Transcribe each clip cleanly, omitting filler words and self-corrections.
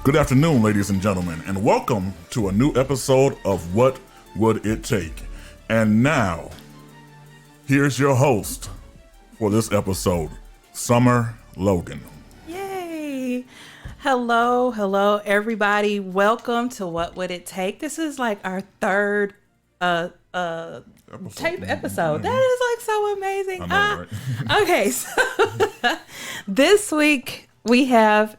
Good afternoon, ladies and gentlemen, and welcome to a new episode of What Would It Take? And now, here's your host for this episode, Summer Logan. Yay! Hello, everybody. Welcome to What Would It Take? This is like our third tape episode. That is like so amazing. I know, right? Okay, so this week we have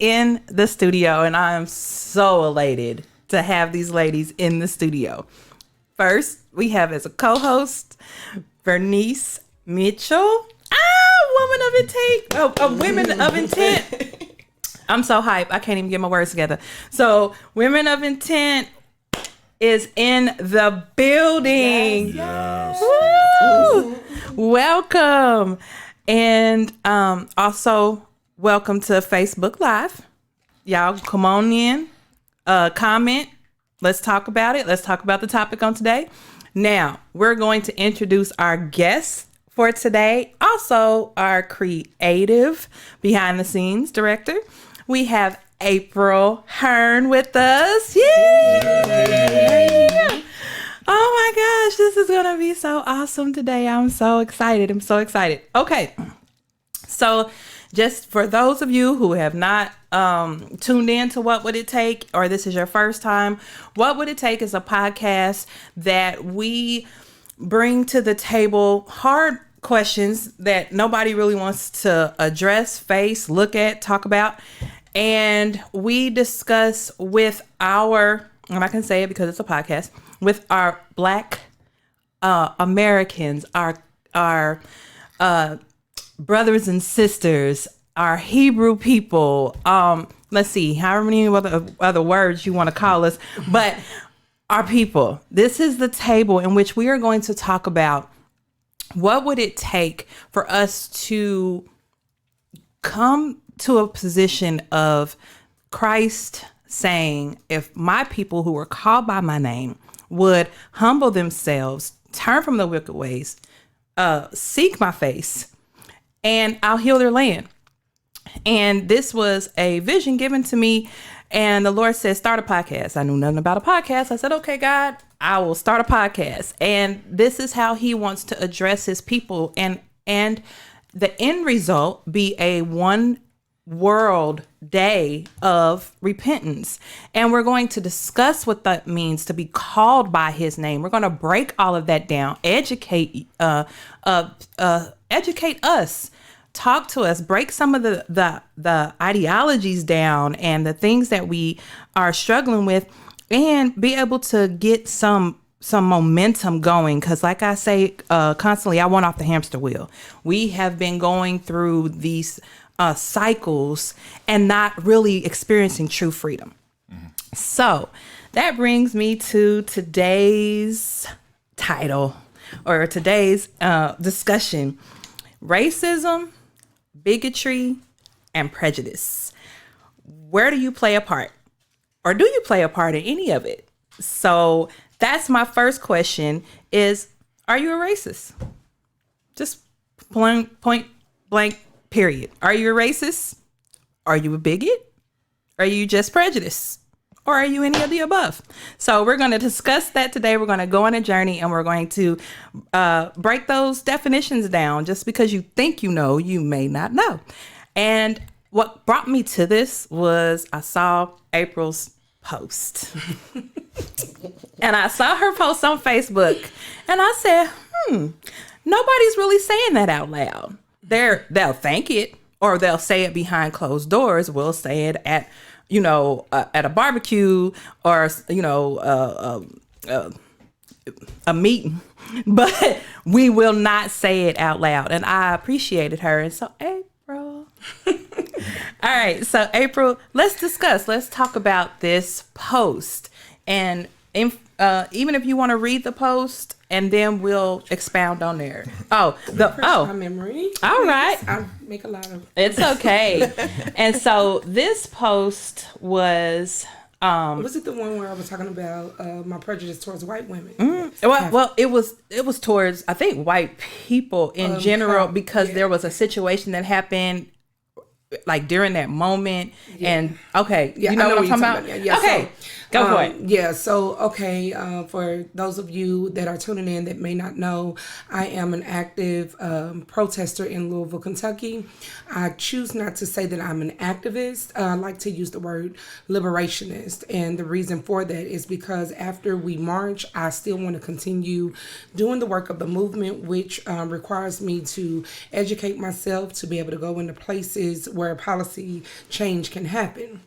in the studio, and I am so elated to have these ladies in the studio. First, we have as a co-host, Vernice Mitchell. Woman of Intent. Women of Intent. I'm so hyped. I can't even get my words together. So, Women of Intent is in the building. Yes. Woo! Welcome. And also, welcome to Facebook Live. Y'all come on in, comment. Let's talk about it. Let's talk about the topic on today. Now, we're going to introduce our guests for today. Also, our creative behind the scenes director. We have Aprile Hearn with us. Yay! Oh my gosh, this is going to be so awesome today. I'm so excited. Okay. So, just for those of you who have not tuned in to What Would It Take, or this is your first time, What Would It Take is a podcast that we bring to the table hard questions that nobody really wants to address, face, look at, talk about. And we discuss with our, I'm not going to say it because it's a podcast, with our Black Americans, our brothers and sisters, our Hebrew people, let's see, however many other words you want to call us, but our people. This is the table in which we are going to talk about what would it take for us to come to a position of Christ saying, if my people who are called by my name would humble themselves, turn from the wicked ways, seek my face, and I'll heal their land. And this was a vision given to me. And the Lord said, start a podcast. I knew nothing about a podcast. I said, okay, God, I will start a podcast. And this is how he wants to address his people. And the end result be a one world day of repentance. And we're going to discuss what that means to be called by his name. We're going to break all of that down, educate us. Talk to us, break some of the ideologies down and the things that we are struggling with, and be able to get some momentum going. Because like I say constantly, I want off the hamster wheel. We have been going through these cycles and not really experiencing true freedom. Mm-hmm. So that brings me to today's title, or today's discussion: racism, bigotry, and prejudice. Where do you play a part? Or do you play a part in any of it? So that's my first question is, are you a racist? Just point blank, period. Are you a racist? Are you a bigot? Are you just prejudiced? Or are you any of the above? So we're going to discuss that today. We're going to go on a journey, and we're going to break those definitions down. Just because you think you know, you may not know. And what brought me to this was I saw Aprile's post. And I saw her post on Facebook. And I said, nobody's really saying that out loud. They'll think it, or they'll say it behind closed doors. We'll say it at a barbecue, or, a meeting, but we will not say it out loud. And I appreciated her. And so, Aprile. All right. So, Aprile, let's talk about this post. And even if you want to read the post, and then we'll expound on there. My memory. All right. I make a lot of. It's okay. And so this post was. Was it the one where I was talking about my prejudice towards white women? Well, it was towards, I think, white people in general, because there was a situation that happened like during that moment? And okay, Yeah, you know I what I'm you're talking about? Yeah, Okay, go for it. Yeah, so okay, for those of you that are tuning in that may not know, I am an active protester in Louisville, Kentucky. I choose not to say that I'm an activist. I like to use the word liberationist, and the reason for that is because after we march, I still want to continue doing the work of the movement, which requires me to educate myself to be able to go into places where policy change can happen.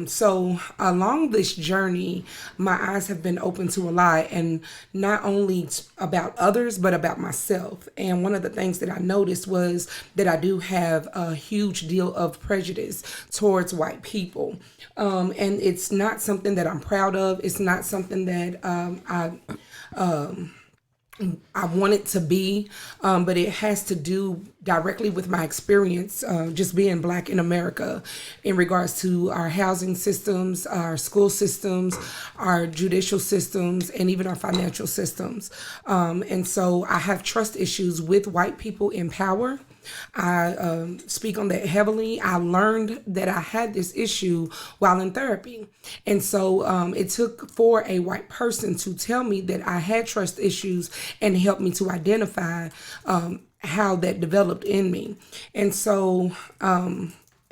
So along this journey, my eyes have been open to a lot, and not only about others, but about myself. And one of the things that I noticed was that I do have a huge deal of prejudice towards white people. And it's not something that I'm proud of. It's not something that I want it to be, but it has to do directly with my experience just being Black in America in regards to our housing systems, our school systems, our judicial systems, and even our financial systems. And so I have trust issues with white people in power. I speak on that heavily. I learned that I had this issue while in therapy. And so it took for a white person to tell me that I had trust issues and help me to identify how that developed in me. And so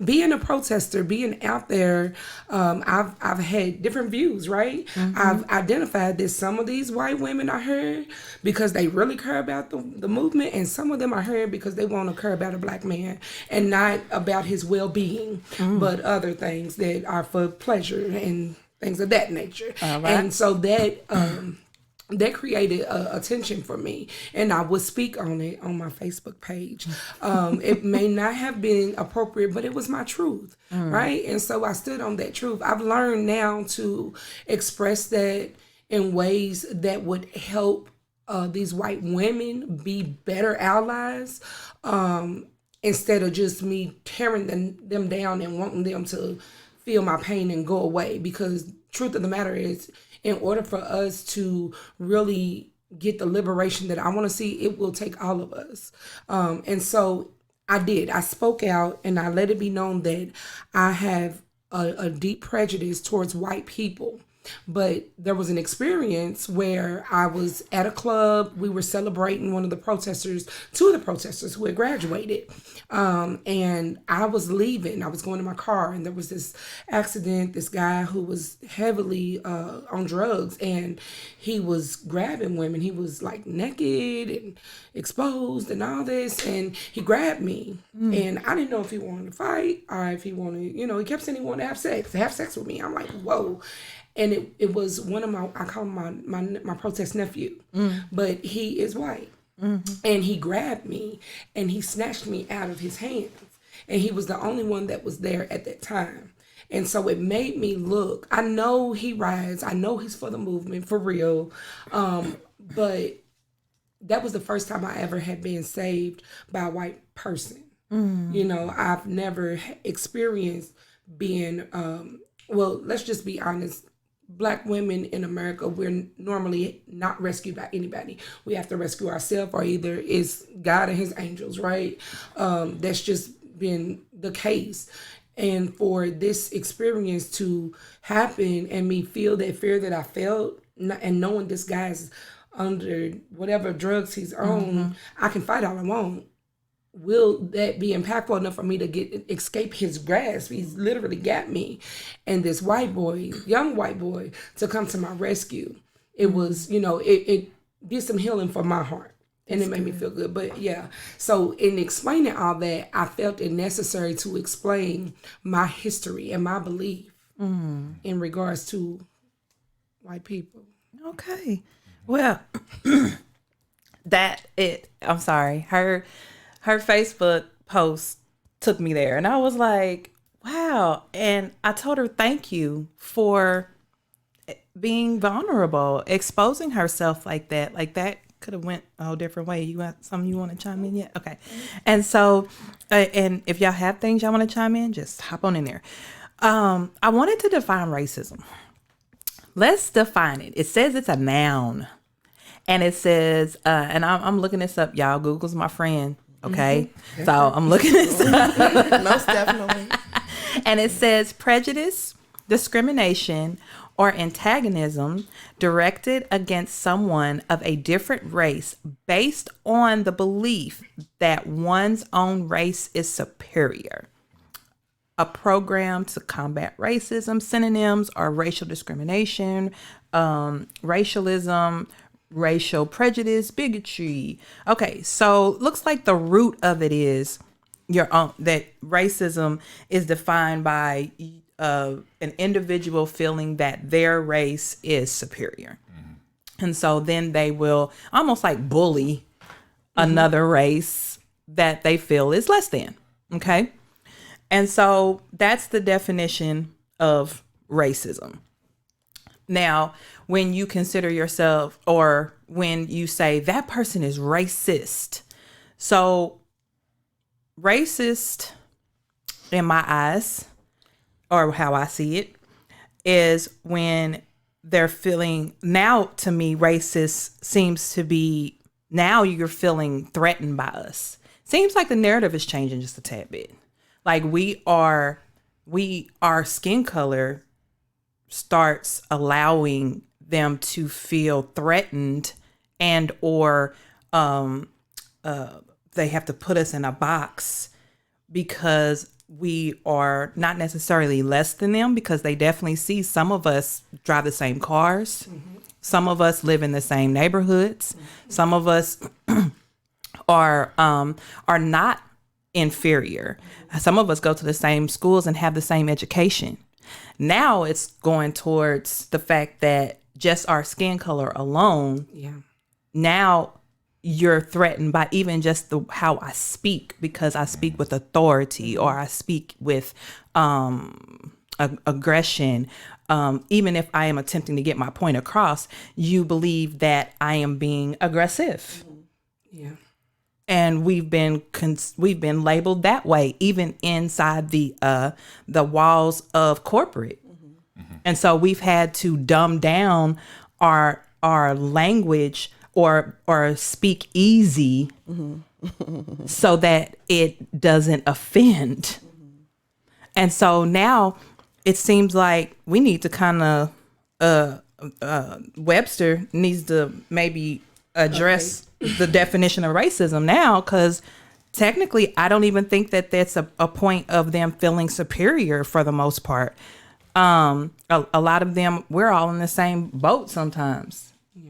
being a protester, being out there, I've had different views, right? I've identified that some of these white women are here because they really care about the movement, and some of them are here because they want to care about a Black man and not about his well-being, but other things that are for pleasure and things of that nature. Right. And so that created a tension for me, and I would speak on it on my Facebook page. It may not have been appropriate, but it was my truth, right? And so I stood on that truth. I've learned now to express that in ways that would help these white women be better allies, instead of just me tearing them down and wanting them to feel my pain and go away. Because truth of the matter is, in order for us to really get the liberation that I want to see, it will take all of us. And so I did. I spoke out and I let it be known that I have a deep prejudice towards white people. But there was an experience where I was at a club. We were celebrating two of the protesters who had graduated. And I was leaving. I was going to my car, and there was this accident. This guy who was heavily on drugs, and he was grabbing women. He was like naked and exposed and all this. And he grabbed me. And I didn't know if he wanted to fight or if he wanted, he kept saying he wanted to have sex with me. I'm like, whoa. And it was one of I call him my protest nephew, but he is white. And he grabbed me and he snatched me out of his hands. And he was the only one that was there at that time. And so it made me look, I know he rides, I know he's for the movement, for real. But that was the first time I ever had been saved by a white person. I've never experienced being, let's just be honest. Black women in America, we're normally not rescued by anybody. We have to rescue ourselves, or either it's God and his angels, right? That's just been the case. And for this experience to happen and me feel that fear that I felt, and knowing this guy's under whatever drugs he's on, I can fight all I want. Will that be impactful enough for me to escape his grasp? He's literally got me. And this young white boy, to come to my rescue. It was, it did some healing for my heart. And it made me feel good. But yeah, so in explaining all that, I felt it necessary to explain my history and my belief in regards to white people. Okay. Well, I'm sorry. Her Facebook post took me there, and I was like, wow. And I told her, thank you for being vulnerable, exposing herself like that. Like that could have went a whole different way. You got something you want to chime in yet? Okay. And so, and if y'all have things y'all want to chime in, just hop on in there. I wanted to define racism. Let's define it. It says it's a noun. And it says, and I'm looking this up, y'all. Google's my friend. Okay. So I'm looking at stuff. Most definitely. And it says prejudice, discrimination, or antagonism directed against someone of a different race based on the belief that one's own race is superior. A program to combat racism. Synonyms are racial discrimination, racialism, racial prejudice, bigotry. Okay, so looks like the root of it is your own, that racism is defined by an individual feeling that their race is superior. And so then they will almost like bully another race that they feel is less than. Okay. And so that's the definition of racism. Now, when you consider yourself, or when you say that person is racist, so racist in my eyes, or how I see it, is when they're feeling, now to me, racist seems to be, now you're feeling threatened by us. Seems like the narrative is changing just a tad bit. Like our skin color starts allowing them to feel threatened, and or they have to put us in a box because we are not necessarily less than them, because they definitely see some of us drive the same cars. Some of us live in the same neighborhoods. Some of us are not inferior. Some of us go to the same schools and have the same education. Now it's going towards the fact that just our skin color alone, now you're threatened by even just how I speak, because I speak with authority, or I speak with aggression. Even if I am attempting to get my point across, you believe that I am being aggressive. Yeah. And we've been labeled that way, even inside the walls of corporate. And so we've had to dumb down our language, or speak easy, so that it doesn't offend. And so now it seems like we need to kind of Webster needs to maybe address the definition of racism now, because technically I don't even think that that's a point of them feeling superior for the most part. A lot of them, we're all in the same boat sometimes.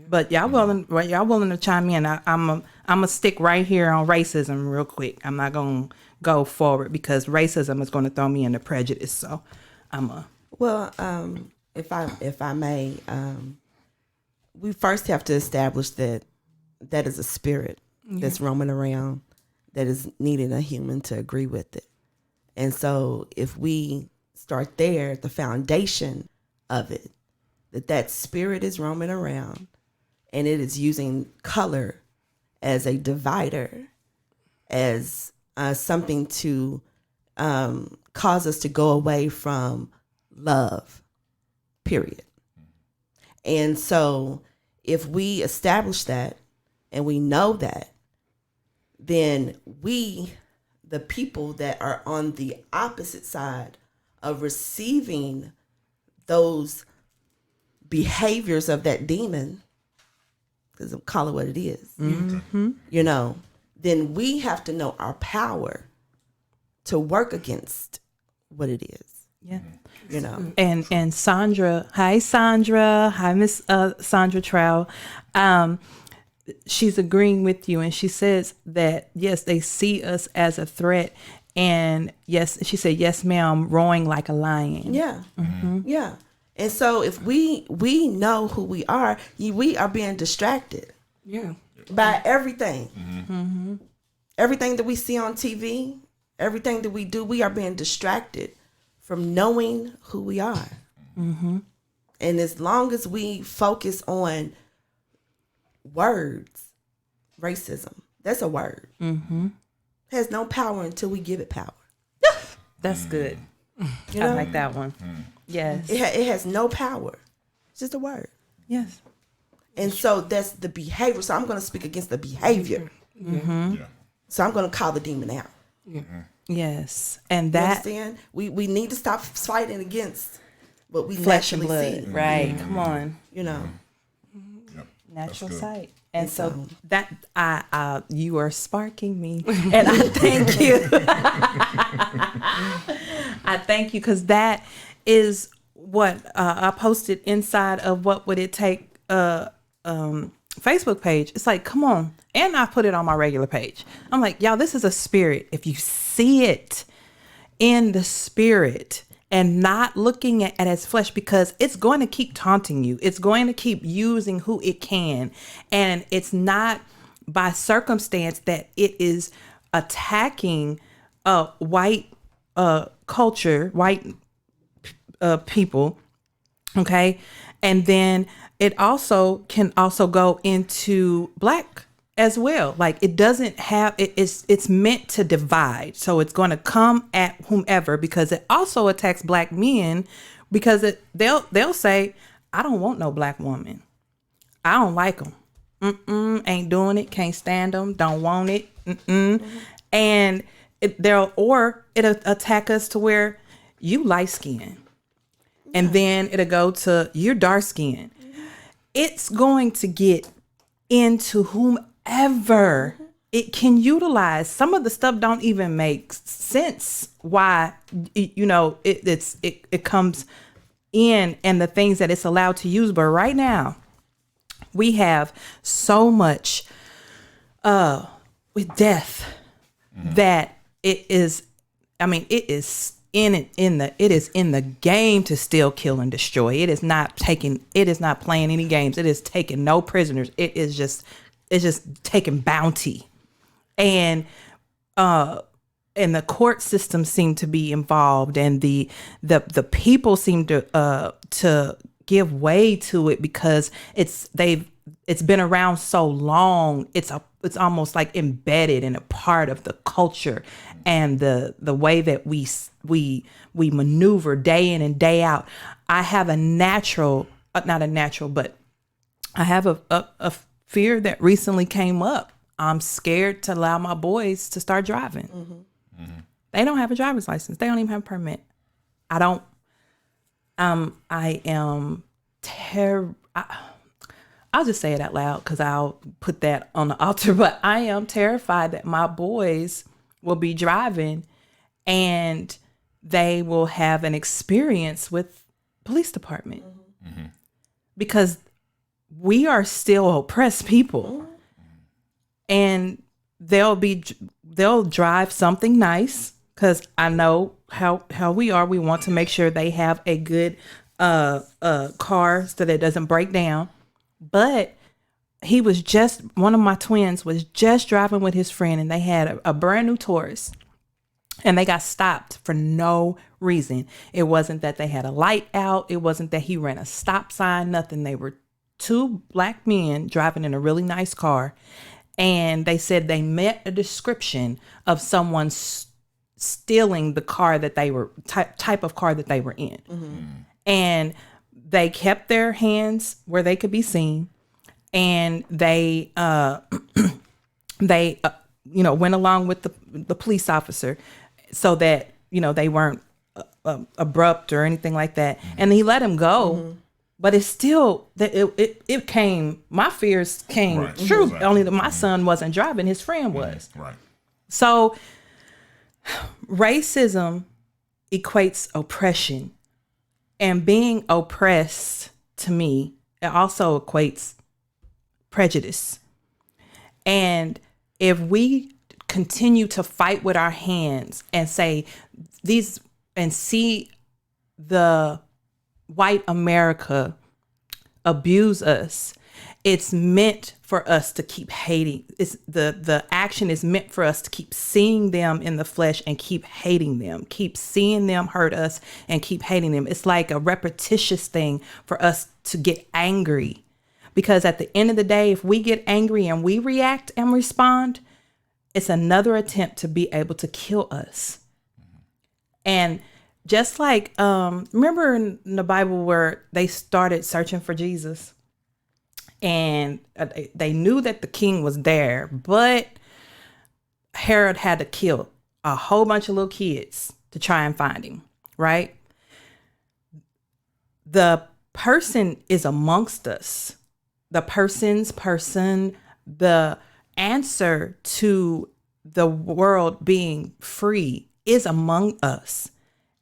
But y'all willing to chime in? I'm a stick right here on racism real quick. I'm not gonna go forward because racism is going to throw me into prejudice. So if I may, we first have to establish that is a spirit that's roaming around, that is needing a human to agree with it. And so if we start there, the foundation of it, that spirit is roaming around, and it is using color as a divider, as something to cause us to go away from love, period. And so if we establish that, and we know that, then we, the people that are on the opposite side of receiving those behaviors of that demon, because call it what it is, then we have to know our power to work against what it is. Yeah. And Sandra, hi Miss Sandra Trow. She's agreeing with you, and she says that yes, they see us as a threat, and yes, she said yes, ma'am, roaring like a lion. Yeah, yeah. And so if we know who we are being distracted. Yeah. By everything, everything that we see on TV, everything that we do, we are being distracted from knowing who we are. And as long as we focus on words, racism, that's a word. Has no power until we give it power. That's good. I like that one. Yes. It has no power. It's just a word. Yes. And so that's the behavior. So I'm going to speak against the behavior. So I'm going to call the demon out. Yes. And You that understand? We need to stop fighting against what we flesh and naturally blood. see. Right. Come on. You know. Yep. Natural That's good. sight. And so that I you are sparking me. And I thank you. I thank you because that is what I posted inside of What Would It Take Facebook page. It's like, come on. And I put it on my regular page. I'm like, y'all, this is a spirit. If you see it in the spirit and not looking at its flesh, because it's going to keep taunting you. It's going to keep using who it can. And it's not by circumstance that it is attacking white culture, white people. Okay. And then it also can also go into black as well. Like it doesn't have, it's meant to divide. So it's going to come at whomever, because it also attacks black men, because they'll say, I don't want no black woman. I don't like them. Ain't doing it. Can't stand them. Don't want it. And it'll attack us to where you light skin. And then it'll go to you're dark skin. It's going to get into whomever it can utilize. Some of the stuff don't even make sense why, it comes in and the things that it's allowed to use. But right now we have so much with death that it is in the game to steal, kill, and destroy. It is not playing any games. It is taking no prisoners. It's just taking bounty. And the court system seem to be involved, and the people seem to give way to it, because it's been around so long. It's almost like embedded in a part of the culture and the way that we maneuver day in and day out. I have a natural, not a natural, but I have a fear that recently came up. I'm scared to allow my boys to start driving. They don't have a driver's license. They don't even have a permit. I am I'll just say it out loud because I'll put that on the altar. But I am terrified that my boys will be driving and they will have an experience with police department, because we are still oppressed people, and they'll drive something nice, because I know how we are. We want to make sure they have a good car so that it doesn't break down. But one of my twins was just driving with his friend, and they had a brand new Taurus, and they got stopped for no reason. It wasn't that they had a light out. It wasn't that he ran a stop sign, nothing. They were two black men driving in a really nice car. And they said they met a description of someone stealing the car that they were type of car that they were in. And they kept their hands where they could be seen, and they went along with the police officer, so that they weren't abrupt or anything like that. And he let him go, but it's still that it came. My fears came true. Exactly. Only that my son wasn't driving; his friend was. Right. So, racism equates oppression. And being oppressed, to me, it also equates prejudice. And if we continue to fight with our hands and say these, and see the white America abuse us, it's meant for us to keep hating. It's the action is meant for us to keep seeing them in the flesh and keep hating them, keep seeing them hurt us and keep hating them. It's like a repetitious thing for us to get angry, because at the end of the day, if we get angry and we react and respond, it's another attempt to be able to kill us. And just like, remember in the Bible where they started searching for Jesus? And they knew that the king was there, but Herod had to kill a whole bunch of little kids to try and find him, right? The person is amongst us. The person's person, the answer to the world being free is among us.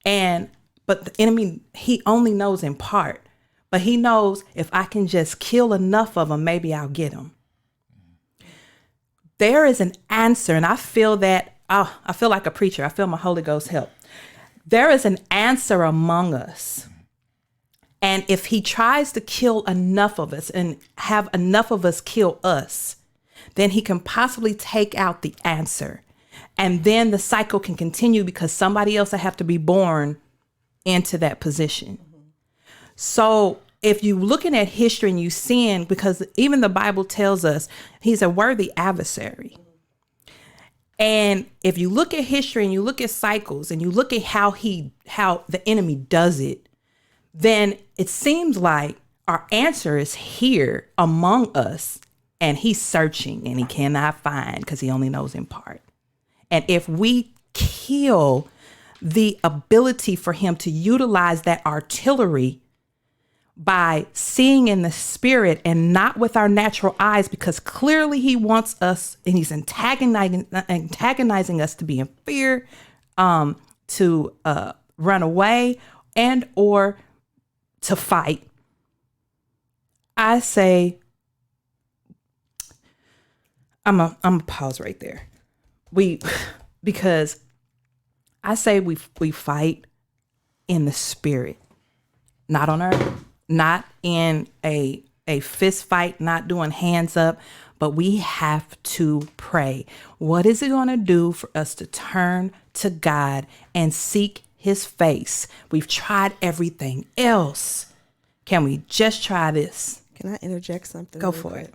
But the enemy, he only knows in part. But he knows if I can just kill enough of them, maybe I'll get them. There is an answer, and I feel that, I feel like a preacher. I feel my Holy Ghost help. There is an answer among us. And if he tries to kill enough of us and have enough of us kill us, then he can possibly take out the answer. And then the cycle can continue because somebody else will have to be born into that position. So if you're looking at history and you seeing, because even the Bible tells us he's a worthy adversary. And if you look at history and you look at cycles and you look at how the enemy does it, then it seems like our answer is here among us, and he's searching and he cannot find because he only knows in part. And if we kill the ability for him to utilize that artillery by seeing in the spirit and not with our natural eyes, because clearly he wants us and he's antagonizing us to be in fear, to run away and or to fight. I say, I'm a pause right there. Because I say we fight in the spirit, not on earth, not in a fist fight, not doing hands up, but we have to pray. What is it going to do for us to turn to God and seek his face? We've tried everything else. Can we just try this? Can I interject something? Go for it.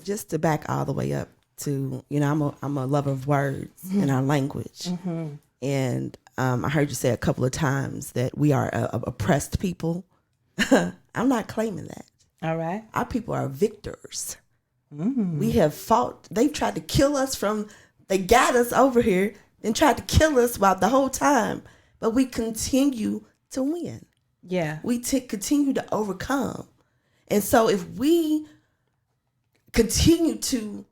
Just to back all the way up to, I'm a lover of words and our language. Mm-hmm. And I heard you say a couple of times that we are a oppressed people. I'm not claiming that. All right. Our people are victors. Mm-hmm. We have fought. They've tried to kill us they got us over here and tried to kill us while the whole time. But we continue to win. Yeah. We continue to overcome. And so if we continue to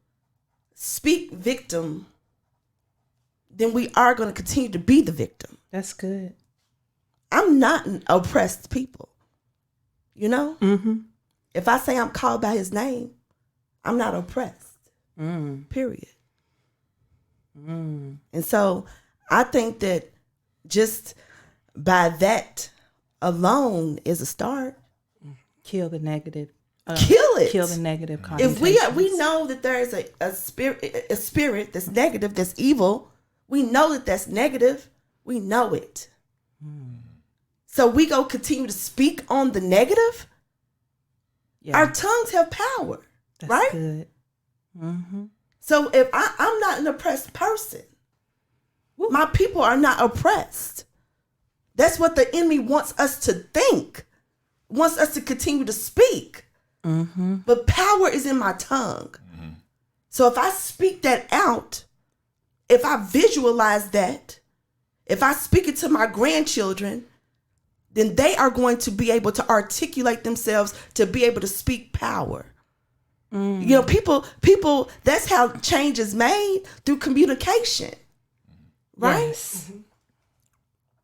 speak victim, then we are going to continue to be the victim. That's good. I'm not an oppressed people. Mm-hmm. If I say I'm called by his name, I'm not oppressed. Period. And so I think that just by that alone is a start. Kill the negative. Kill it. Kill the negative connotations. If we know that there is a spirit that's negative, that's evil, we know that that's negative. We know it. So we go continue to speak on the negative. Yeah. Our tongues have power. That's right? Good. Mm-hmm. So if I'm not an oppressed person, my people are not oppressed. That's what the enemy wants us to think, wants us to continue to speak. Mm-hmm. But power is in my tongue. Mm-hmm. So if I speak that out, if I visualize that, if I speak it to my grandchildren, then they are going to be able to articulate themselves to be able to speak power. People, that's how change is made, through communication. Right? Yes.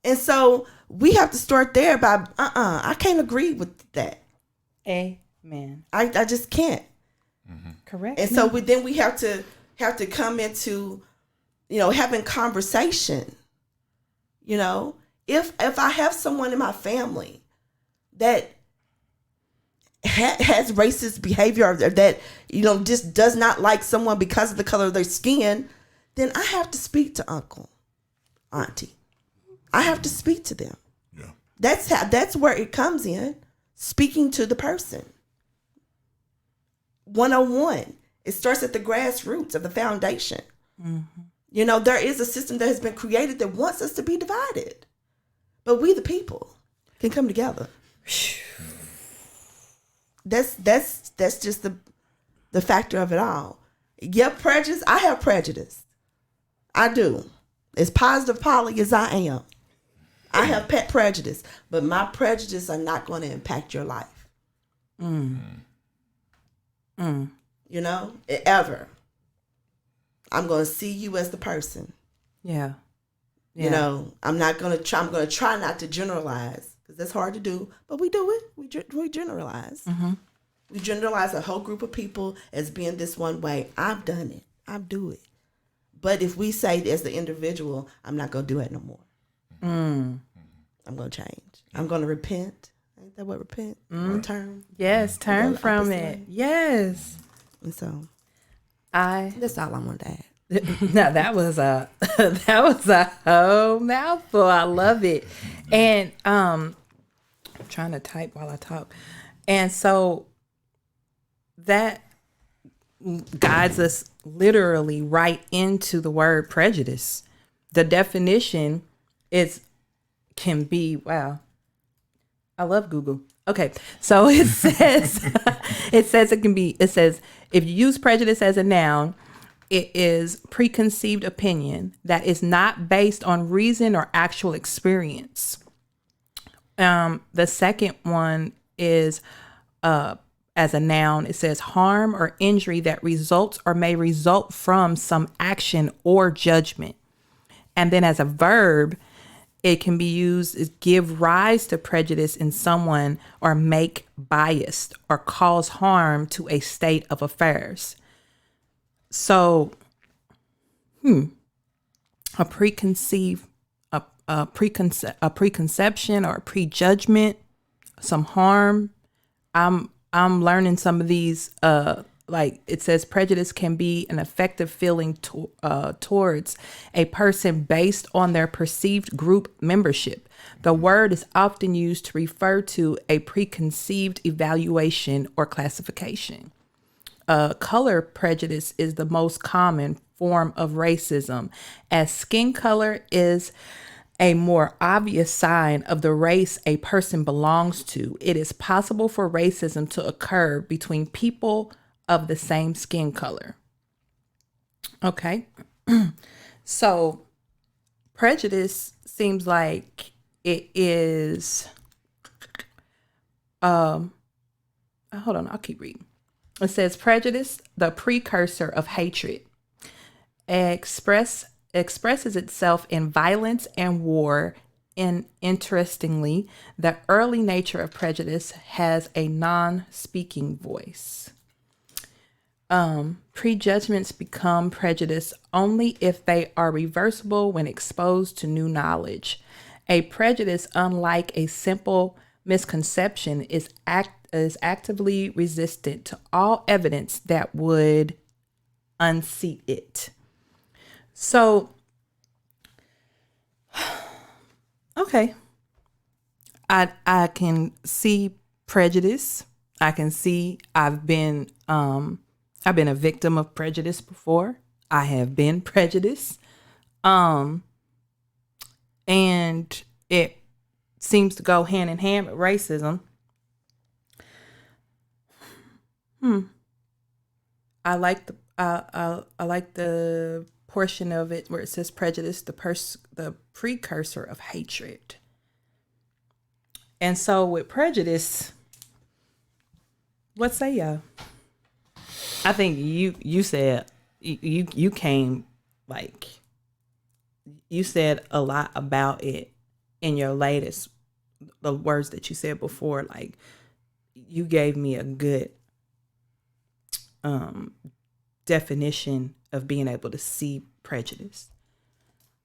And so we have to start there by, I can't agree with that. Amen. I just can't. Mm-hmm. Correct. And so we have to come into, having conversation. If I have someone in my family that has racist behavior, or that just does not like someone because of the color of their skin, then I have to speak to uncle, auntie. I have to speak to them. Yeah. That's where it comes in, speaking to the person. 101. It starts at the grassroots of the foundation. Mm-hmm. There is a system that has been created that wants us to be divided. But we the people can come together. That's just the factor of it all. Prejudice. I have prejudice. I do. As positive poly as I am, I have pet prejudice, but my prejudice are not going to impact your life. You know, ever. I'm going to see you as the person. Yeah. You know, I'm going to try not to generalize because that's hard to do, but we do it. We generalize. Mm-hmm. We generalize a whole group of people as being this one way. I've done it. I do it. But if we say as the individual, I'm not going to do it no more. I'm going to change. I'm going to repent. Ain't that what repent? Turn. Yes, turn from it. Way. Yes. And so I that's all I want to add. no, that was a whole mouthful. I love it. And I'm trying to type while I talk. And so that guides us literally right into the word prejudice. The definition can be, wow. I love Google. Okay. So it says it says if you use prejudice as a noun, it is preconceived opinion that is not based on reason or actual experience. The second one is as a noun, it says harm or injury that results or may result from some action or judgment. And then as a verb, it can be used as give rise to prejudice in someone or make biased or cause harm to a state of affairs. So, a preconception or a prejudgment, some harm. I'm learning some of these. Like it says, prejudice can be an affective feeling towards a person based on their perceived group membership. The word is often used to refer to a preconceived evaluation or classification. Color prejudice is the most common form of racism, as skin color is a more obvious sign of the race a person belongs to. It is possible for racism to occur between people of the same skin color. Okay. So prejudice seems like it is hold on, I'll keep reading. It says prejudice, the precursor of hatred, expresses itself in violence and war. And interestingly, the early nature of prejudice has a non-speaking voice. Prejudgments become prejudice only if they are reversible when exposed to new knowledge. A prejudice, unlike a simple misconception, is actively resistant to all evidence that would unseat it. So, okay, I can see prejudice. I can see I've been a victim of prejudice before. I have been prejudiced. And it seems to go hand in hand with racism. I like the portion of it where it says prejudice, the precursor of hatred. And so with prejudice, what say y'all? I think you said you came like you said a lot about it in your latest, the words that you said before. Like you gave me a good definition of being able to see prejudice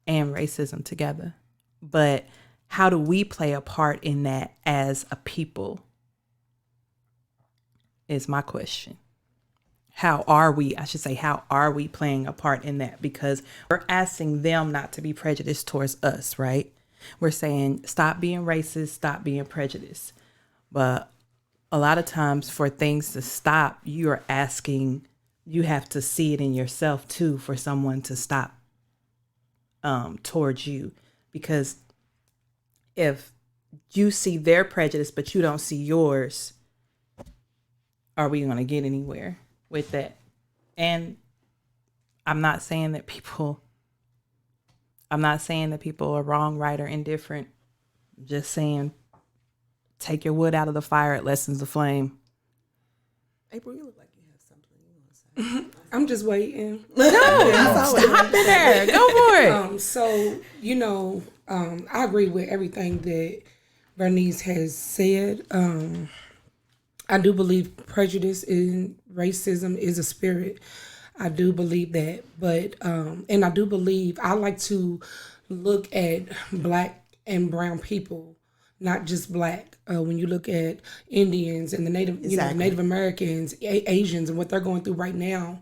and racism together. But how do we play a part in that as a people is my question. How are we playing a part in that? Because we're asking them not to be prejudiced towards us, right? We're saying, stop being racist, stop being prejudiced. But a lot of times for things to stop, you're asking, you have to see it in yourself too, for someone to stop towards you. Because if you see their prejudice, but you don't see yours, are we going to get anywhere with that? And I'm not saying that people I'm not saying that people are wrong, right, or indifferent. I'm just saying, take your wood out of the fire. It lessens the flame. April, you look like you have something you want to say. I'm just waiting. Hop in there. Go for it. So, I agree with everything that Vernice has said. I do believe prejudice and racism is a spirit. I do believe that. But, and I do believe, I like to look at Black and brown people, not just Black. When you look at Indians and the Native, Native Americans, Asians, and what they're going through right now,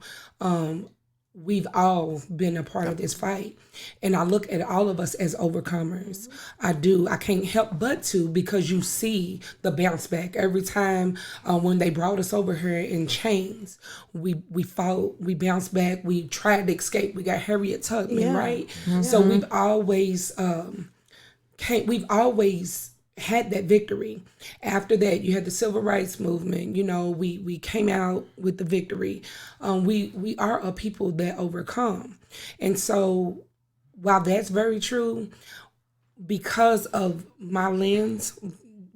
we've all been a part of this fight. And I look at all of us as overcomers. I do. I can't help but to, because you see the bounce back. Every time when they brought us over here in chains, we fought, we bounced back, we tried to escape. We got Harriet Tubman, right? Mm-hmm. So we've always, had that victory. After that, you had the civil rights movement. We came out with the victory. We are a people that overcome. And so while that's very true, because of my lens,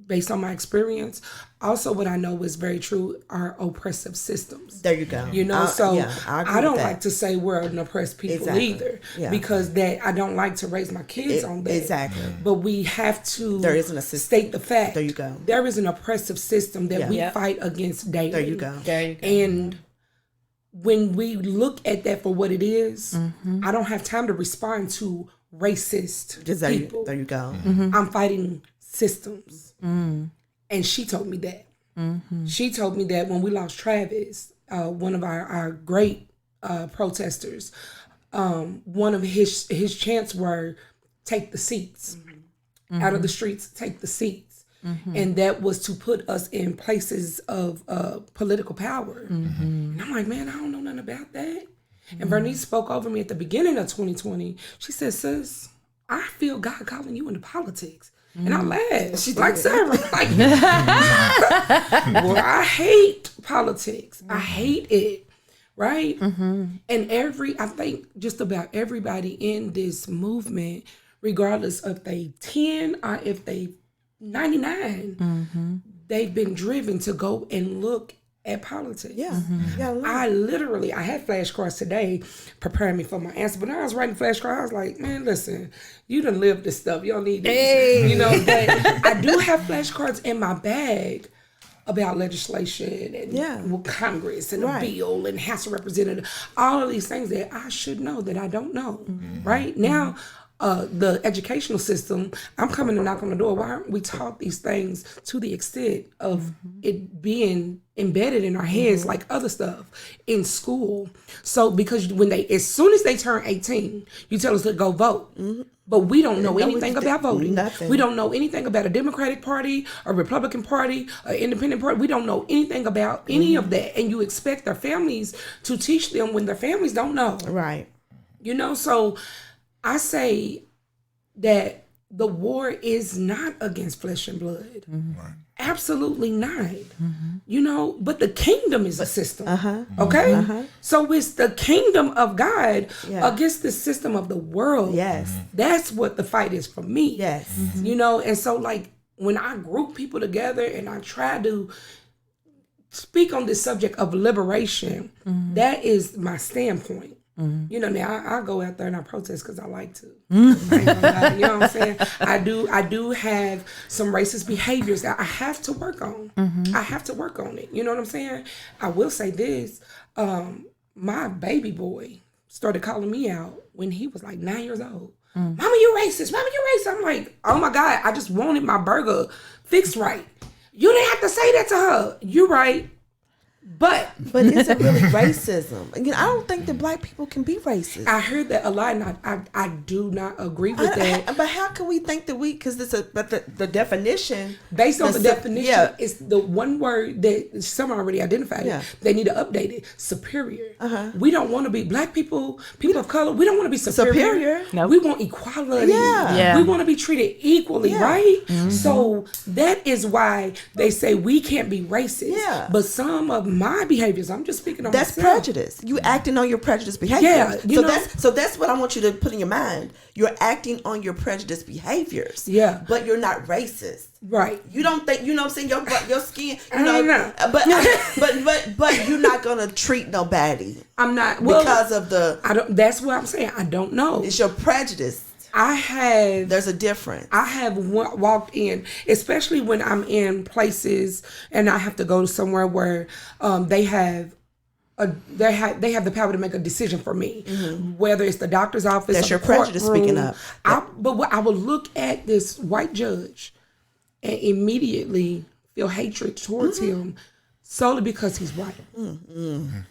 based on my experience, also what I know is very true are oppressive systems. There you go. I don't like to say we're an oppressed people either, because that I don't like to raise my kids on that. Exactly. But we have to state the fact. There you go. There is an oppressive system that we fight against daily. There you go. And when we look at that for what it is, I don't have time to respond to racist people. There you go. Mm-hmm. I'm fighting systems. And she told me that. She told me that when we lost Travis, one of our great protesters, one of his chants were, take the seats. Out of the streets, take the seats. And that was to put us in places of political power. And I'm like, man, I don't know nothing about that. And Vernice spoke over me at the beginning of 2020. She said, sis, I feel God calling you into politics. And I laughed. She's like, Sarah, well, I hate politics. I hate it. Right? And I think just about everybody in this movement, regardless if they 10 or if they 99, they've been driven to go and look at politics. I had flashcards today preparing me for my answer, but I was writing flashcards. I was like, man, listen, you done lived this stuff. You don't need this. But I do have flashcards in my bag about legislation and Congress and a bill and House of Representatives, all of these things that I should know that I don't know. Right now, the educational system, I'm coming to knock on the door. Why aren't we taught these things to the extent of it being embedded in our heads like other stuff in school? So because as soon as they turn 18, you tell us to go vote. But we don't know anything about voting. Nothing. We don't know anything about a Democratic Party, a Republican Party, an Independent Party. We don't know anything about any of that. And you expect their families to teach them when their families don't know. Right. So I say that the war is not against flesh and blood. Right. Absolutely not. But the kingdom is a system. Okay? So it's the kingdom of God against the system of the world. Yes. That's what the fight is for me. Yes. And so like when I group people together and I try to speak on this subject of liberation, that is my standpoint. Now I go out there and I protest because I like to. I ain't gonna lie, you know what I'm saying? I do have some racist behaviors that I have to work on. I have to work on it. You know what I'm saying? I will say this. My baby boy started calling me out when he was like 9 years old. Mama, you racist. Mama, you racist. I'm like, oh my God, I just wanted my burger fixed right. You didn't have to say that to her. You're right. But is it really racism? I don't think that Black people can be racist. I heard that a lot, and I do not agree with that. But how can we think that because the definition, based on the definition, is the one word that some already identified it. They need to update it. Superior. We don't want to be Black people of color. We don't want to be superior. Nope. We want equality. We want to be treated equally, right? So that is why they say we can't be racist. But some of my behaviors. I'm just speaking on That's myself. prejudice. You acting on your prejudice behavior. Yeah, you know? That's what I want you to put in your mind. You're acting on your prejudice behaviors. Yeah. But you're not racist. Right. You don't think, you know what I'm saying, your skin, you don't know, know. but you're not gonna treat nobody. I'm not because of the I don't that's what I'm saying. I don't know. It's your prejudice. There's a difference. I have walked in, especially when I'm in places and I have to go to somewhere where they have the power to make a decision for me, whether it's the doctor's office. That's or your the prejudice courtroom. speaking up. But I would look at this white judge and immediately feel hatred towards him solely because he's white.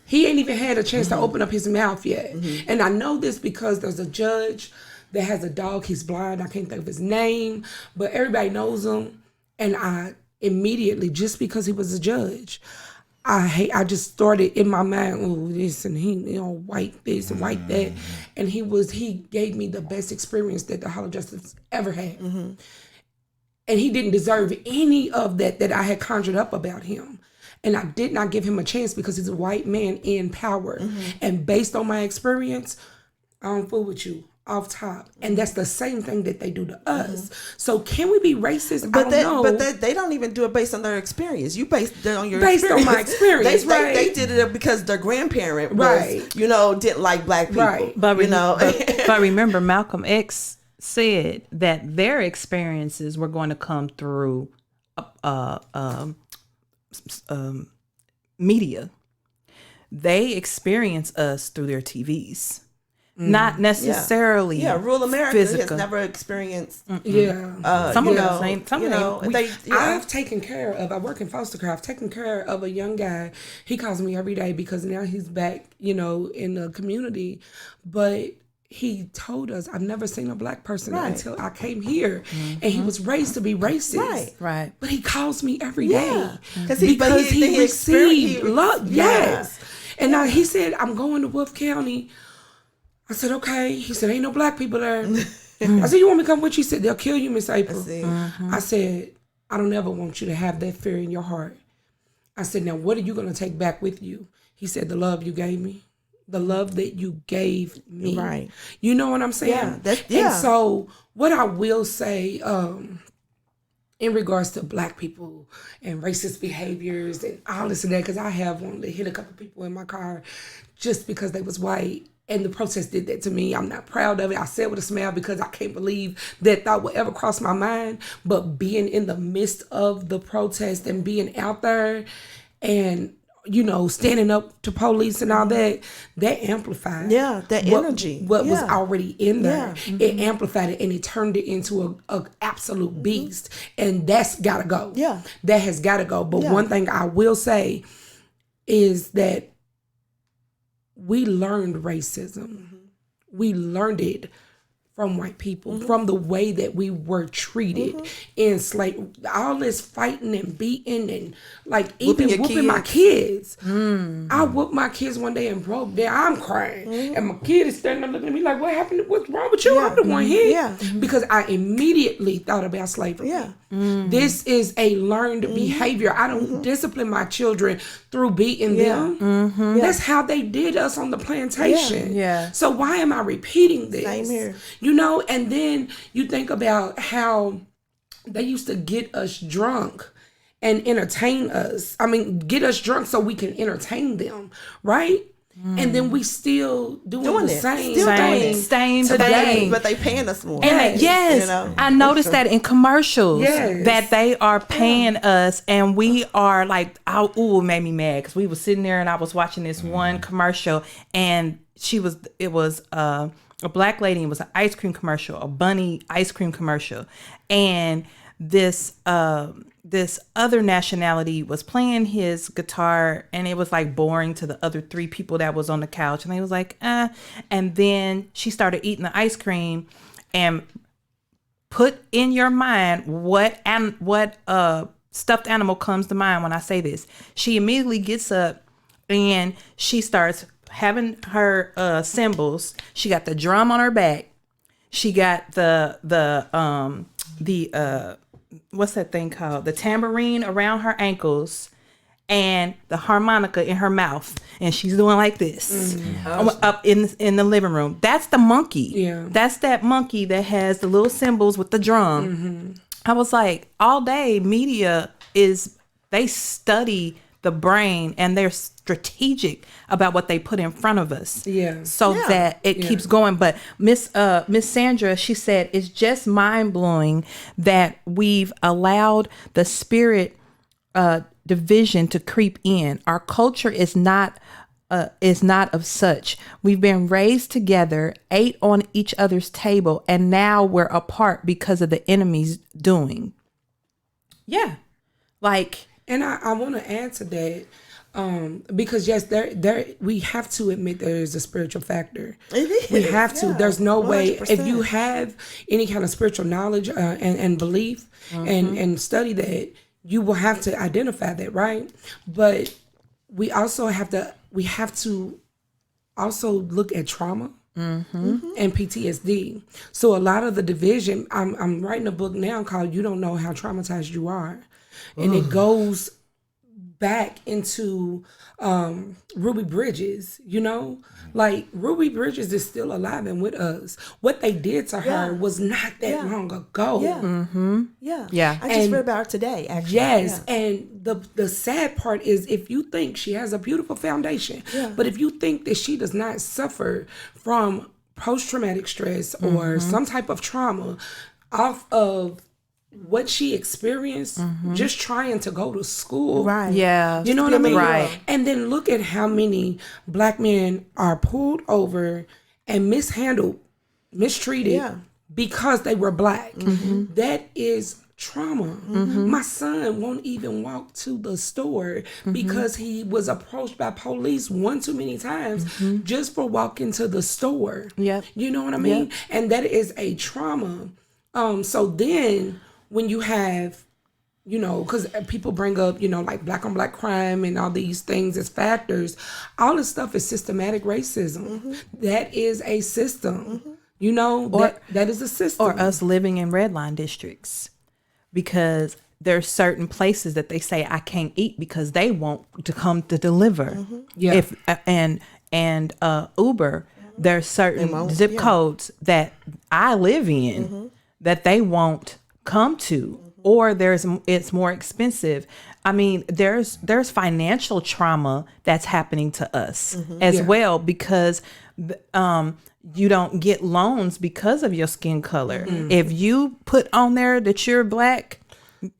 He ain't even had a chance to open up his mouth yet. And I know this because there's a judge that has a dog. He's blind. I can't think of his name, but everybody knows him. And I immediately, just because he was a judge, I just started in my mind, oh, this and he, you know, white this and white that. And he gave me the best experience that the Hall of Justice ever had. And he didn't deserve any of that I had conjured up about him. And I did not give him a chance because he's a white man in power. And based on my experience, I don't fool with you off top. And that's the same thing that they do to us. So can we be racist? I don't know. But they don't even do it based on their experience. You based it on your based experience. on my experience. They did it because their grandparent was, didn't like black people. Right. But But remember, Malcolm X said that their experiences were going to come through media. They experience us through their TVs. Not necessarily. Rural America physical. has never experienced. Some of them ain't. I've taken care of. I work in foster care. I've taken care of a young guy. He calls me every day because now he's back, in the community. But he told us, I've never seen a black person until I came here, and he was raised to be racist. Right. But he calls me every day because he received love. Yes. And now he said, I'm going to Wolf County. I said, okay. He said, ain't no black people there. I said, you want me to come with you? He said, they'll kill you, Miss April. I said, I don't ever want you to have that fear in your heart. I said, now what are you going to take back with you? He said, the love you gave me. The love that you gave me. Right. You know what I'm saying? And so what I will say in regards to black people and racist behaviors and all this and that, because I have wanted to hit a couple people in my car just because they was white. And the protest did that to me. I'm not proud of it. I said with a smile because I can't believe that thought would ever cross my mind. But being in the midst of the protest and being out there and, standing up to police and all that amplified. Yeah, that energy. What was already in there. It amplified it and it turned it into a absolute beast. And that's got to go. Yeah. That has got to go. But one thing I will say is that we learned racism. We learned it from white people, from the way that we were treated in slavery. All this fighting and beating and even whooping my kids. I whooped my kids one day and broke down. I'm crying. And my kid is standing there looking at me like, what happened? What's wrong with you? I'm the one hit. Because I immediately thought about slavery. This is a learned behavior. I don't discipline my children through beating them. That's how they did us on the plantation. So why am I repeating this? Same here. And then you think about how they used to get us drunk and entertain us. I mean, get us drunk so we can entertain them, right? And then we still doing the same thing today. But they paying us more. And I noticed that in commercials that they are paying us, and we are like, it made me mad because we were sitting there and I was watching this one commercial, and it was a black lady. It was an ice cream commercial, a bunny ice cream commercial, and this other nationality was playing his guitar, and it was like boring to the other three people that was on the couch, and they was like, and then she started eating the ice cream, and put in your mind what stuffed animal comes to mind when I say this. She immediately gets up and she starts having her cymbals. She got the drum on her back. She got the what's that thing called? The tambourine around her ankles. and the harmonica in her mouth, and she's doing like this up in the living room. That's the monkey. Yeah. That's that monkey that has the little cymbals with the drum. I was like, all day media they study the brain, and they're strategic about what they put in front of us. Yeah. So that it keeps going. But Miss Sandra, she said, it's just mind blowing that we've allowed the spirit division to creep in. Our culture is not of such. We've been raised together, ate on each other's table, and now we're apart because of the enemy's doing. Yeah. Like, and I want to add to that, because yes, there we have to admit there is a spiritual factor. We have to. There's no 100%. Way if you have any kind of spiritual knowledge and belief and study that, you will have to identify that, right? But we also have to also look at trauma. And PTSD. So a lot of the division, I'm writing a book now called "You Don't Know How Traumatized You Are," and it goes back into Ruby Bridges. You know, like Ruby Bridges is still alive and with us. What they did to her was not that long ago. I just read about her today, actually. Yes, and the sad part is, if you think she has a beautiful foundation, but if you think that she does not suffer from post-traumatic stress or some type of trauma off of what she experienced just trying to go to school. Right. yeah. You know what I mean? Right. And then look at how many black men are pulled over and mishandled, mistreated because they were black. That is trauma. My son won't even walk to the store because he was approached by police one too many times just for walking to the store. Yep. You know what I mean? And that is a trauma. So then when you have, you know, because people bring up, you know, like black on black crime and all these things as factors, all this stuff is systematic racism. That is a system. You know, that is a system. Or us living in red line districts, because there's certain places that they say I can't eat because they want to come to deliver. If and Uber, there's certain zip codes that I live in that they won't come to, or it's more expensive. I mean, there's financial trauma that's happening to us as well, because you don't get loans because of your skin color. If you put on there that you're black,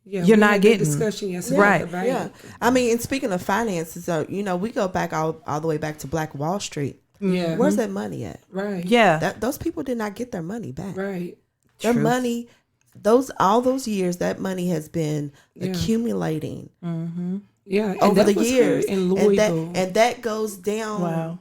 you're not getting discussion yesterday. Right. Yeah. I mean, and speaking of finances, you know, we go back all the way back to Black Wall Street. Yeah. Where's that money at? Right. Yeah. Those people did not get their money back. Right. Their money, all those years, that money has been accumulating Yeah. And over that the was years, here in Louisville. and that goes down,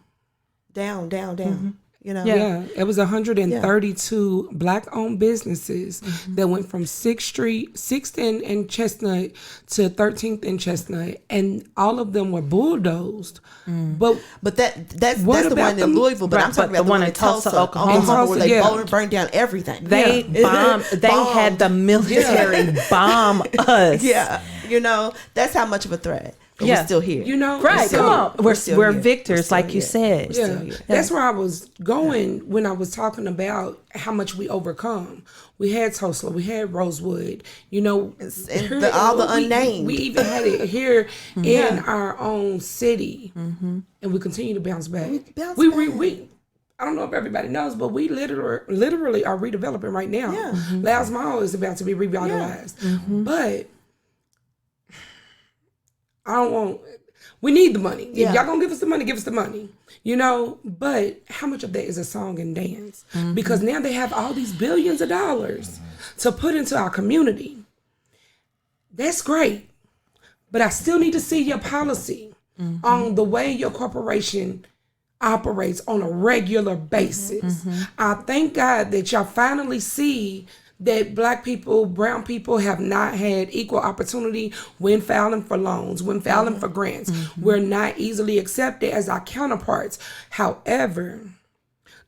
down. You know, Yeah, it was 132 black-owned businesses that went from 6th and Chestnut to 13th and Chestnut, and all of them were bulldozed. But that's the about one in them? Louisville. But Right, I'm talking but about the one in Tulsa, Oklahoma, where they burned down everything. They bombed. They had the military bomb us. Yeah, you know, that's how much of a threat. But we're still here. You know, Right, so- come on. We're here. victors, like you said. Yeah, that's where I was going when I was talking about how much we overcome. We had Tulsa, we had Rosewood, you know, And all the unnamed. We even had it here in our own city, and we continue to bounce back. We I don't know if everybody knows, but we literally are redeveloping right now. Last Mall is about to be revitalized, but we need the money. If y'all gonna give us the money, give us the money. You know, but how much of that is a song and dance? Because now they have all these billions of dollars to put into our community. That's great. But I still need to see your policy on the way your corporation operates on a regular basis. I thank God that y'all finally see that black people, brown people have not had equal opportunity when filing for loans, when filing for grants. We're not easily accepted as our counterparts. However,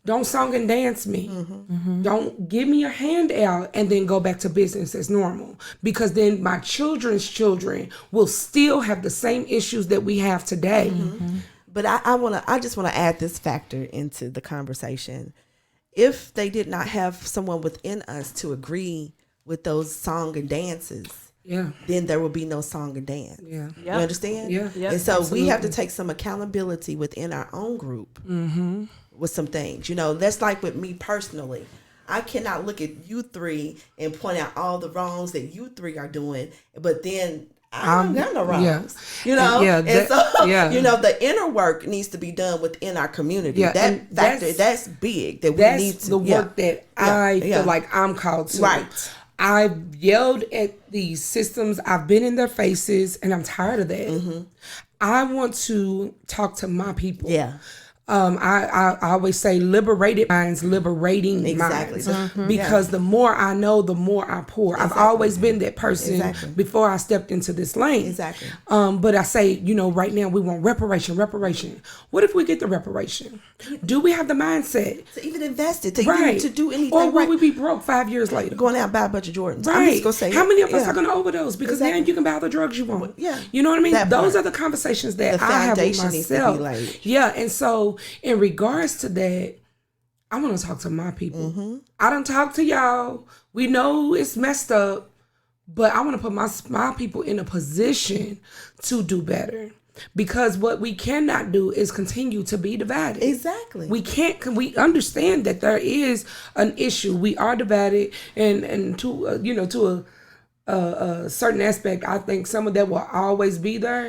Don't song and dance me. Don't give me a handout and then go back to business as normal. Because then my children's children will still have the same issues that we have today. But I just want to add this factor into the conversation. If they did not have someone within us to agree with those song and dances, then there will be no song and dance. You understand? And so we have to take some accountability within our own group with some things. You know, that's like with me personally. I cannot look at you three and point out all the wrongs that you three are doing, but then I don't got no wrongs. You know? And so, you know, the inner work needs to be done within our community. That factor, that's big. That we need to. That's the work that I feel like I'm called to. Right. I've yelled at these systems. I've been in their faces, and I'm tired of that. I want to talk to my people. I always say liberated minds, liberating minds. Because the more I know, the more I pour. I've always been that person before I stepped into this lane. But I say, you know, right now we want reparation. What if we get the reparation? Do we have the mindset to even invest it, to do anything? Or will we be broke 5 years later? Going out and buy a bunch of Jordans. Right. I'm just gonna say, how many of us are going to overdose? Because now you can buy all the drugs you want. You know what I mean? Those are the conversations that I have with myself. And so in regards to that, I want to talk to my people. I don't talk to y'all. We know it's messed up, but I want to put my people in a position to do better. Because what we cannot do is continue to be divided. We can't. We understand that there is an issue. We are divided, and to to a certain aspect, I think some of that will always be there.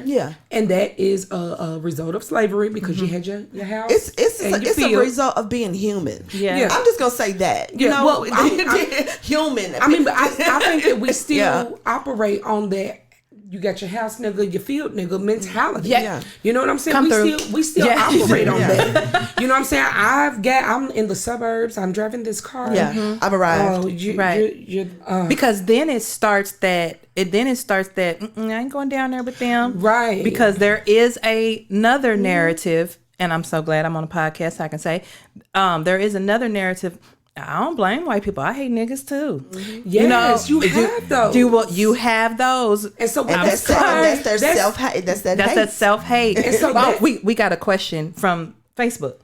And that is a result of slavery because you had your house. It's a result of being human. I'm just gonna say that. You know, well, human. I mean, but I think that we still operate on that. You got your house nigga, your field nigga mentality. You know what I'm saying? We still operate on that. You know what I'm saying? I'm in the suburbs. I'm driving this car. I've arrived. Because then it starts that I ain't going down there with them. Right. Because there is another narrative, and I'm so glad I'm on a podcast so I can say there is another narrative. I don't blame white people. I hate niggas too. Yes, you have those. You have those, and so that's their self-hate. That's that self-hate. And so we got a question from Facebook,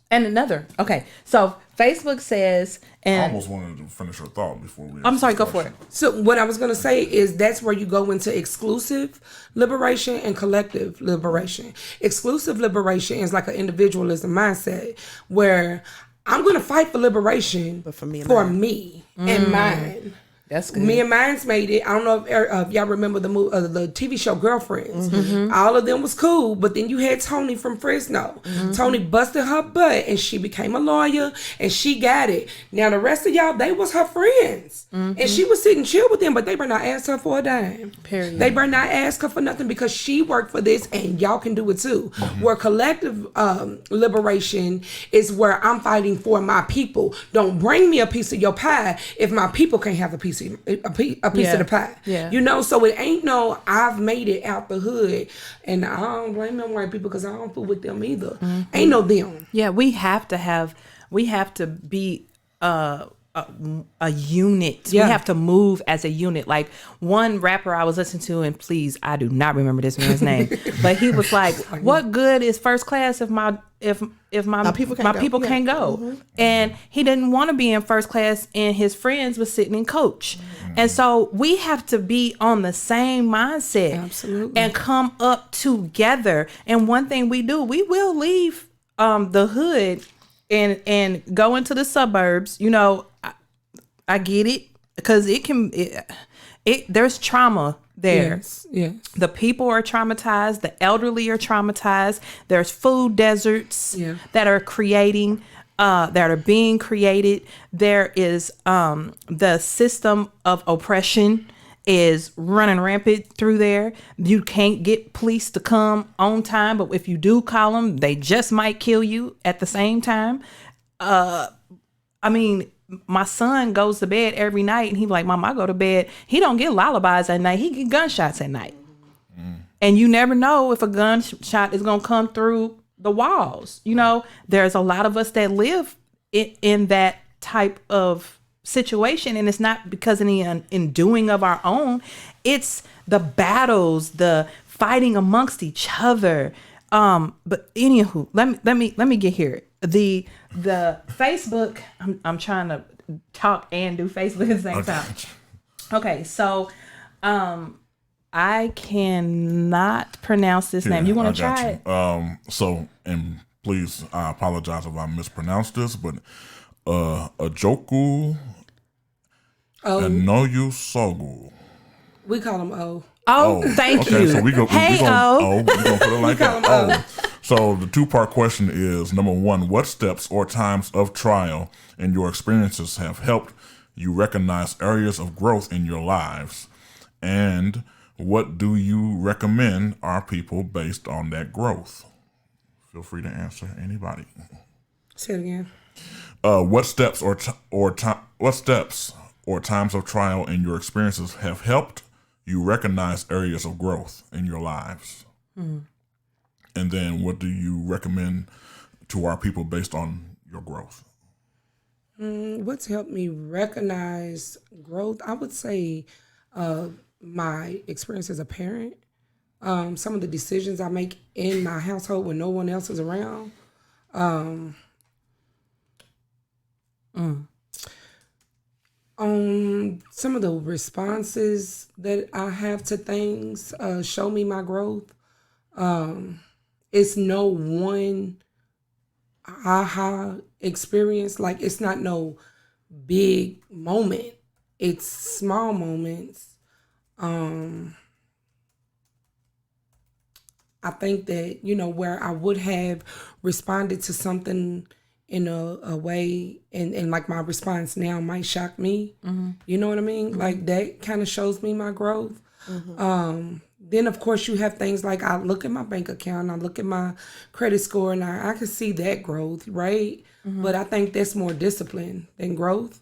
and another. Okay, so Facebook says, and I almost wanted to finish your thought before we. I'm sorry. Go for it. So what I was going to say is that's where you go into exclusive liberation and collective liberation. Exclusive liberation is like an individualism mindset where I'm going to fight for liberation, but for me and mine. That's good. Me and mine's made it. I don't know if y'all remember the TV show Girlfriends. All of them was cool, but then you had Tony from Fresno. Tony busted her butt, and she became a lawyer, and she got it. Now the rest of y'all, they was her friends, and she was sitting chill with them, but they better not ask her for a dime. Period. They better not ask her for nothing because she worked for this, and y'all can do it too. Where collective liberation is where I'm fighting for my people. Don't bring me a piece of your pie if my people can't have a piece of the pie. You know, so it ain't no I've made it out the hood, and I don't blame them white people because I don't fool with them either. Ain't no them. We have to be a unit. We have to move as a unit. Like one rapper I was listening to, and please, I do not remember this man's name, but he was like, "What good is first class if my people can't go?" And he didn't want to be in first class, and his friends was sitting in coach. And so we have to be on the same mindset, and come up together. And one thing we do, we will leave the hood and go into the suburbs. You know, I get it because there's trauma there. Yes. The people are traumatized. The elderly are traumatized. There's food deserts that are being created. There is the system of oppression is running rampant through there. You can't get police to come on time, but if you do call them, they just might kill you at the same time. I mean, my son goes to bed every night and he's like, "Mom, I go to bed." He don't get lullabies at night. He get gunshots at night. And you never know if a gunshot is going to come through the walls. You know, there's a lot of us that live in that type of situation, and it's not because any undoing of our own. It's the battles, the fighting amongst each other. But anywho, let me get here. The Facebook. I'm trying to talk and do Facebook at the same time. Okay, so I cannot pronounce this name. You want to try it? So, and please, I apologize if I mispronounced this, but Ajoku Anoyu Sogu. We call him O. Oh, thank you. So we gonna put it like that. O. So the 2-part question is, number 1, what steps or times of trial in your experiences have helped you recognize areas of growth in your lives? And what do you recommend our people based on that growth? Feel free to answer, anybody. Say it again. What steps or times of trial in your experiences have helped you recognize areas of growth in your lives? And then what do you recommend to our people based on your growth? What's helped me recognize growth? I would say my experience as a parent, some of the decisions I make in my household when no one else is around. Some of the responses that I have to things show me my growth. It's no one aha experience. Like, it's not no big moment. It's small moments. I think that, where I would have responded to something in a way, and like my response now might shock me. You know what I mean? Like, that kind of shows me my growth. Then, of course, you have things like I look at my bank account, I look at my credit score, and I can see that growth, right? But I think that's more discipline than growth.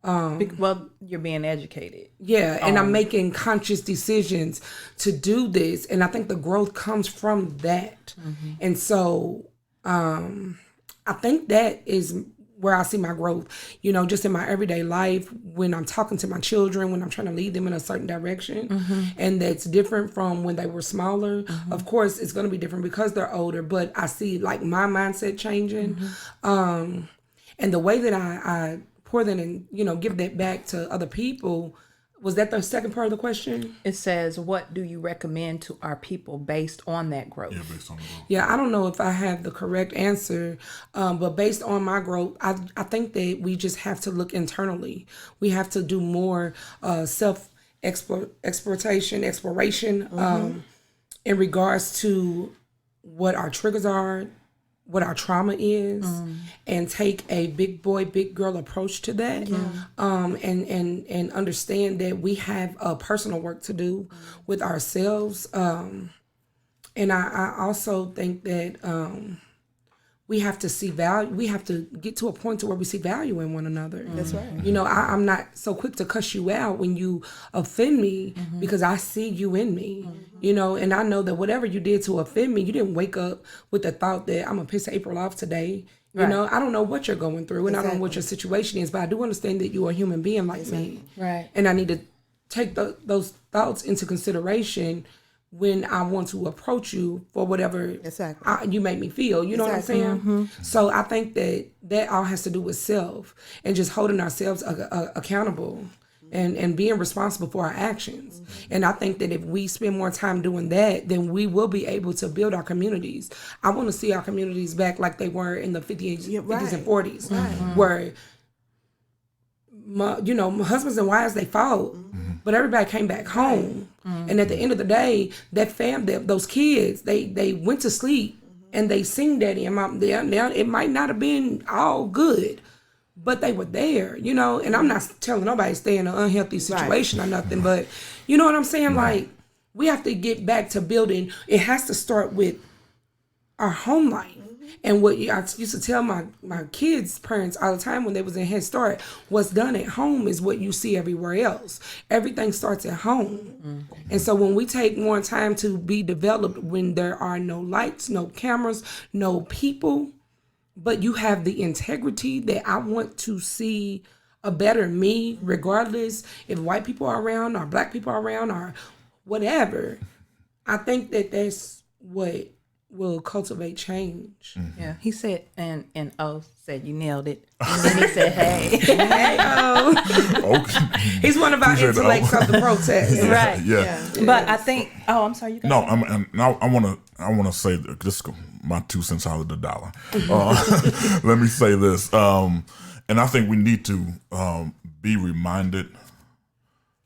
Well, you're being educated. Yeah, and I'm making conscious decisions to do this, and I think the growth comes from that. And so I think that is where I see my growth, just in my everyday life, when I'm talking to my children, when I'm trying to lead them in a certain direction. And that's different from when they were smaller. Of course, it's going to be different because they're older, but I see like my mindset changing. And the way that I pour that and, give that back to other people. Was that the second part of the question? It says, what do you recommend to our people based on that growth? Yeah, based on the growth. Yeah, I don't know if I have the correct answer, but based on my growth, I think that we just have to look internally. We have to do more exploration in regards to what our triggers are, what our trauma is, and take a big boy, big girl approach to that. And understand that we have personal work to do with ourselves. And I also think that we have to see value. We have to get to a point to where we see value in one another. That's right. I'm not so quick to cuss you out when you offend me because I see you in me, and I know that whatever you did to offend me, you didn't wake up with the thought that I'm going to piss April off today. I don't know what you're going through, and I don't know what your situation is, but I do understand that you're a human being like me. Right. And I need to take those thoughts into consideration when I want to approach you for whatever you make me feel. You know what I'm saying? So I think that all has to do with self and just holding ourselves accountable and being responsible for our actions. And I think that if we spend more time doing that, then we will be able to build our communities. I want to see our communities back like they were in the 50s and 40s, where my husbands and wives, they fought, but everybody came back home. And at the end of the day, that those kids, they went to sleep and they seen daddy and mom there. Now, it might not have been all good, but they were there, and I'm not telling nobody to stay in an unhealthy situation or nothing, but you know what I'm saying? Like, we have to get back to building. It has to start with our home life. And what I used to tell my kids' parents all the time when they was in Head Start, what's done at home is what you see everywhere else. Everything starts at home. And so when we take more time to be developed, when there are no lights, no cameras, no people, but you have the integrity that I want to see a better me, regardless if white people are around or black people are around or whatever. I think that that's what will cultivate change. Yeah, he said, and O said, you nailed it. And then he said, hey. Hey, Okay. he's one of our Appreciate it, intellects O. of the protest. Right. Yeah. But I think, I'm sorry, you No, I want to say this. My 2 cents out of the dollar. Let me say this, and I think we need to be reminded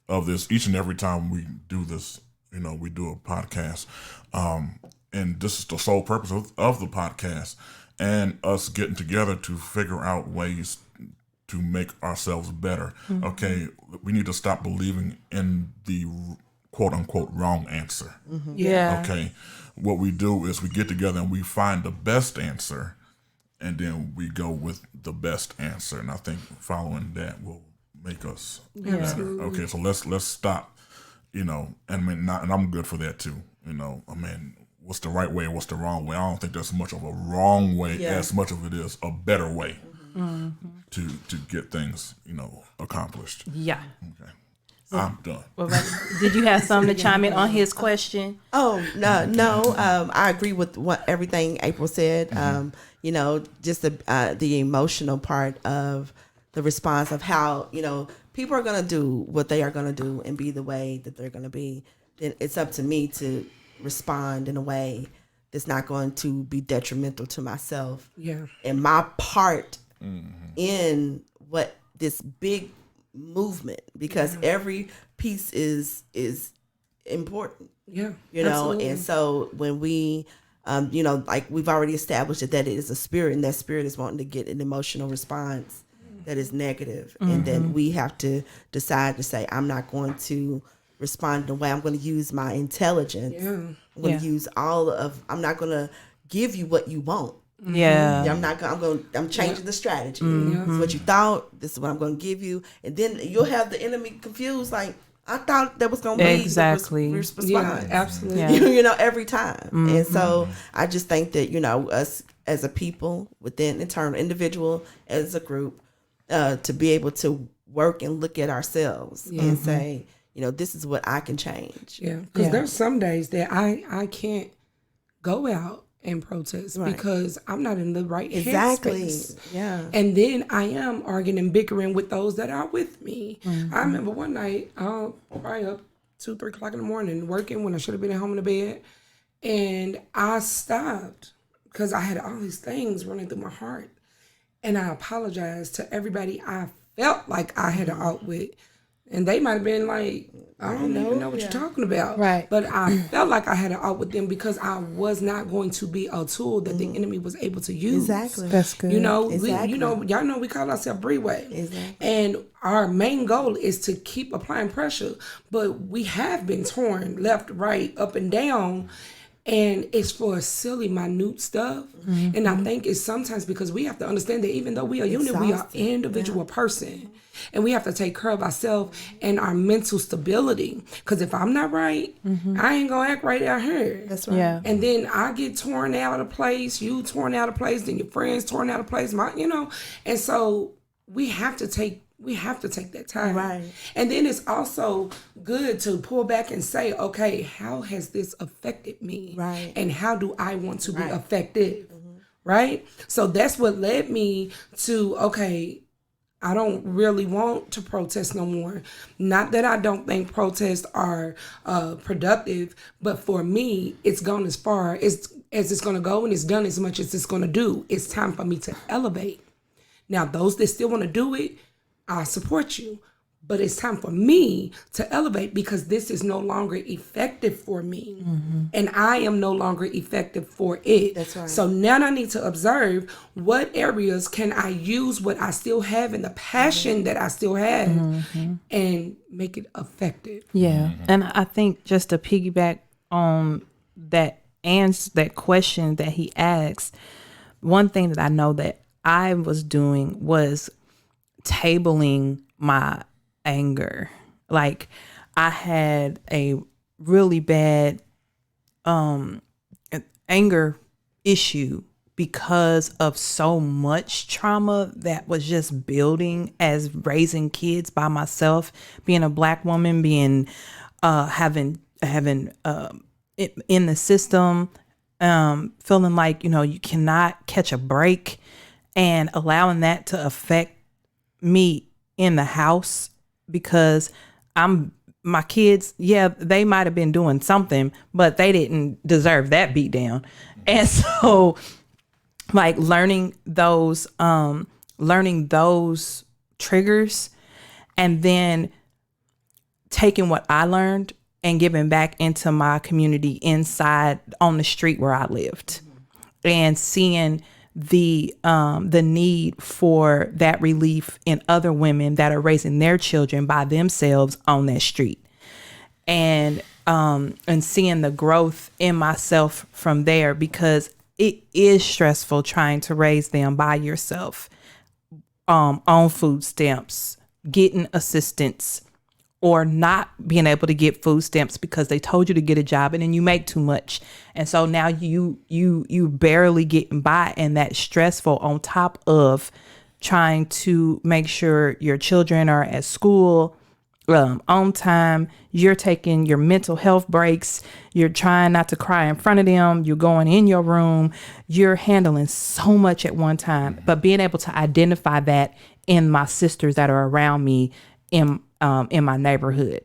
of this each and every time we do this. We do a podcast, and this is the sole purpose of the podcast, and us getting together to figure out ways to make ourselves better. Mm-hmm. Okay, we need to stop believing in the quote unquote wrong answer. Mm-hmm. Yeah. Okay, what we do is we get together and we find the best answer, and then we go with the best answer. And I think following that will make us better. Okay, so let's stop. And I'm good for that too. What's the right way? What's the wrong way? I don't think there's much of a wrong way as much of it is a better way to get things, accomplished. Yeah. Okay. I'm done. Well, did you have something to chime in on his question? Oh, no. I agree with everything April said. Just the emotional part of the response of how, people are going to do what they are going to do and be the way that they're going to be. Then it's up to me to respond in a way that's not going to be detrimental to myself. Yeah. And my part in what this big movement, because every piece is important. Yeah. Absolutely. And so when we like we've already established that it is a spirit, and that spirit is wanting to get an emotional response that is negative. And then we have to decide to say, I'm not going to respond in a way. I'm going to use my intelligence. Yeah. I'm going to use I'm not going to give you what you want. Yeah. I'm changing the strategy. This is what you thought. This is what I'm going to give you. And then you'll have the enemy confused. Like, I thought that was going to be exactly. response. Yeah, absolutely. Yeah. Every time. And so I just think that, us as a people, within internal individual, as a group, to be able to work and look at ourselves and say, this is what I can change. Yeah, because there's some days that I can't go out and protest because I'm not in the right headspace. Yeah. And then I am arguing and bickering with those that are with me. I remember one night, probably up 2-3 o'clock in the morning, working when I should have been at home in the bed, and I stopped because I had all these things running through my heart. And I apologized to everybody I felt like I had an out with. And they might have been like, I don't even know what you're talking about. Right. But I felt like I had an out with them because I was not going to be a tool that the enemy was able to use. Exactly. That's good. Y'all know we call ourselves Breeway. Exactly. And our main goal is to keep applying pressure. But we have been torn left, right, up and down. And it's for silly, minute stuff. And I think it's sometimes because we have to understand that even though we are unit, we are individual person. And we have to take care of ourselves and our mental stability. Because if I'm not right, I ain't going to act right out here. That's right. Yeah. And then I get torn out of place, you torn out of place, then your friends torn out of place, And so we have to take that time. Right. And then it's also good to pull back and say, okay, how has this affected me? Right. And how do I want to be effective? Right? So that's what led me to, okay, I don't really want to protest no more. Not that I don't think protests are productive, but for me, it's gone as far as it's going to go, and it's done as much as it's going to do. It's time for me to elevate. Now, those that still want to do it, I support you. But it's time for me to elevate because this is no longer effective for me. And I am no longer effective for it. That's right. So now I need to observe what areas can I use what I still have and the passion that I still have and make it effective. Yeah. And I think just to piggyback on that answer, that question that he asked, one thing that I know that I was doing was tabling my anger. Like, I had a really bad anger issue because of so much trauma that was just building as raising kids by myself, being a Black woman, being having in the system, feeling like, you cannot catch a break, and allowing that to affect me in the house, because my kids, they might have been doing something, but they didn't deserve that beat down. And so, like, learning those triggers, and then taking what I learned and giving back into my community inside on the street where I lived, and seeing the need for that relief in other women that are raising their children by themselves on that street, and seeing the growth in myself from there, because it is stressful trying to raise them by yourself, on food stamps, getting assistance, or not being able to get food stamps because they told you to get a job and then you make too much. And so now you barely getting by, and that's stressful, on top of trying to make sure your children are at school on time. You're taking your mental health breaks. You're trying not to cry in front of them. You're going in your room. You're handling so much at one time. But being able to identify that in my sisters that are around me in my neighborhood,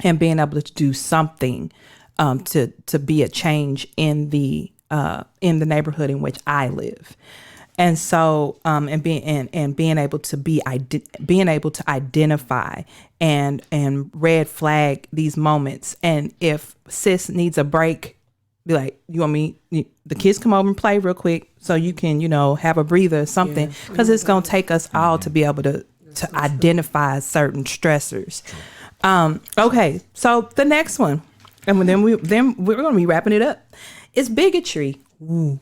and being able to do something to be a change in the neighborhood in which I live. And so, and being able to identify and red flag these moments. And if sis needs a break, be like, you want me? The kids come over and play real quick, so you can, have a breather or something, because it's gonna take us all to be able to identify certain stressors. Okay, so the next one, and then we're gonna be wrapping it up. It's bigotry. Ooh.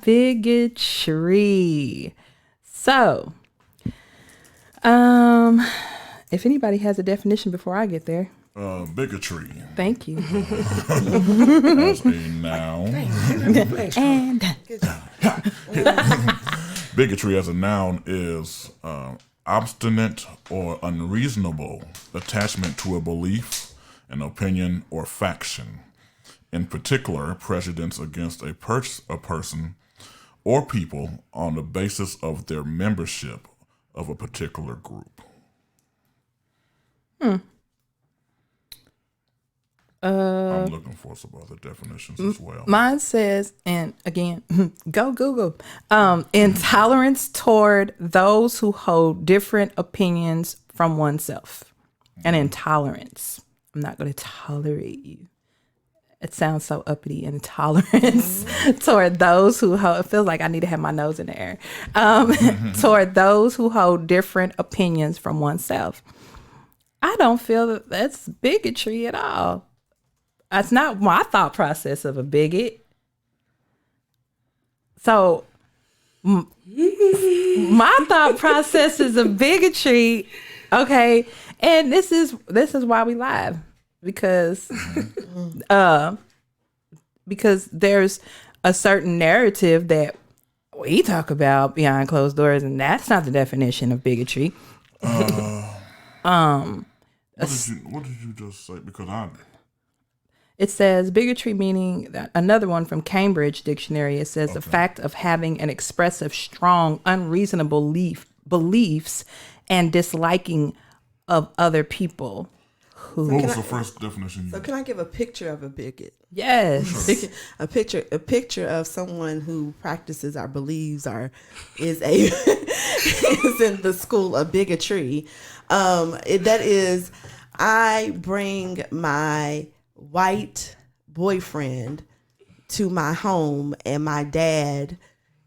Bigotry. So, if anybody has a definition before I get there. Bigotry. Thank you. As a noun. And Bigotry as a noun is obstinate or unreasonable attachment to a belief, an opinion, or faction. In particular, prejudice against a person or people on the basis of their membership of a particular group. I'm looking for some other definitions as well. Mine says, and again, go Google, intolerance toward those who hold different opinions from oneself. And intolerance. I'm not going to tolerate you. It sounds so uppity. Intolerance toward those who hold, it feels like I need to have my nose in the air. Toward those who hold different opinions from oneself. I don't feel that that's bigotry at all. That's not my thought process of a bigot. So my thought process is of bigotry. Okay. And this is why we live, because there's a certain narrative that we talk about behind closed doors, and that's not the definition of bigotry. What did you just say? Because it says bigotry, meaning that, another one from Cambridge Dictionary. It says the fact of having an expressive, strong, unreasonable beliefs and disliking of other people. What was the first definition? So can I give a picture of a bigot? Yes. Sure. A picture of someone who practices or believes or is in the school of bigotry. That is, I bring my white boyfriend to my home, and my dad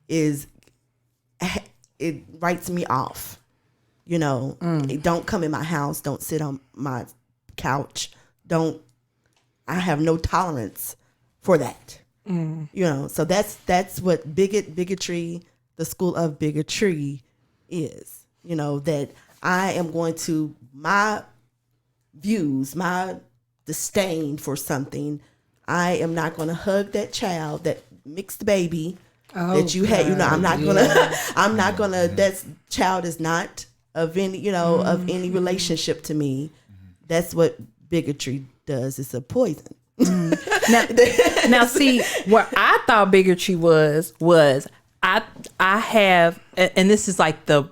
it writes me off. Don't come in my house. Don't sit on my couch. I have no tolerance for that. You know, so that's what bigotry, the school of bigotry is. You know, that I am going to, my views, my disdain for something, I am not going to hug that child, that mixed baby that you had. You know, I'm not gonna that child is not of any, you know, of any relationship to me. That's what bigotry does. It's a poison. Now see, what I thought bigotry was I have, and this is like the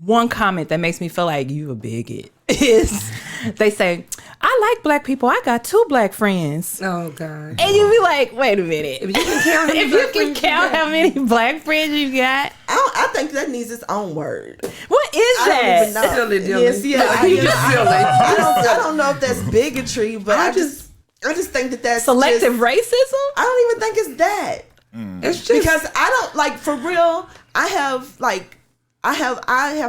one comment that makes me feel like you a bigot, is they say, I like black people. I got 2 black friends. Oh God! And you be like, wait a minute. If you can count, how many black friends you got, I think that needs its own word. what is I that? don't even know. Silly, Dylan. Yes, yeah. You just silly. I don't know if that's bigotry, but I just think that's Selective racism? I don't even think it's that. It's just Because I don't, like, for real, I have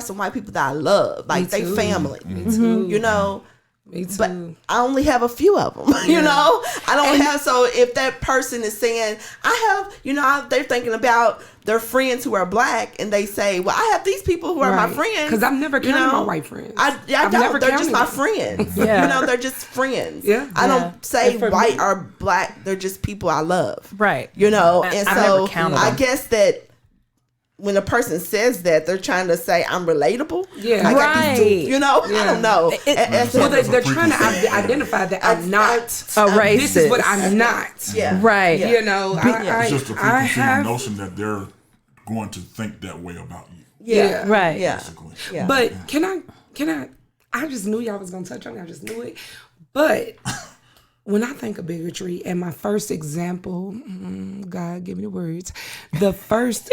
some white people that I love, like they family. Me too. You know. Me too. But I only have a few of them, you know? I don't have, so if that person is saying, I have, you know, they're thinking about their friends who are black, and they say, well, I have these people who are my friends. Because I've never counted my white friends. I've never don't. They're just counted my them. friends. Yeah. You know, they're just friends. Yeah. I don't say And for white me- or black. They're just people I love. Right. You know, I- and I've so never counted I them. guess that when a person says that, they're trying to say I'm relatable. Yeah. I got these Right. you know, I don't know. Well, they're trying to identify that I'm not racist. This is what I'm not. Yeah. Right. You know, It's just a I preconceived have. notion that they're going to think that way about you. Yeah. Right. Yeah. Basically. Yeah. But can I just knew y'all was gonna touch on it. I just knew it. But when I think of bigotry, and my first example, God give me the words, the first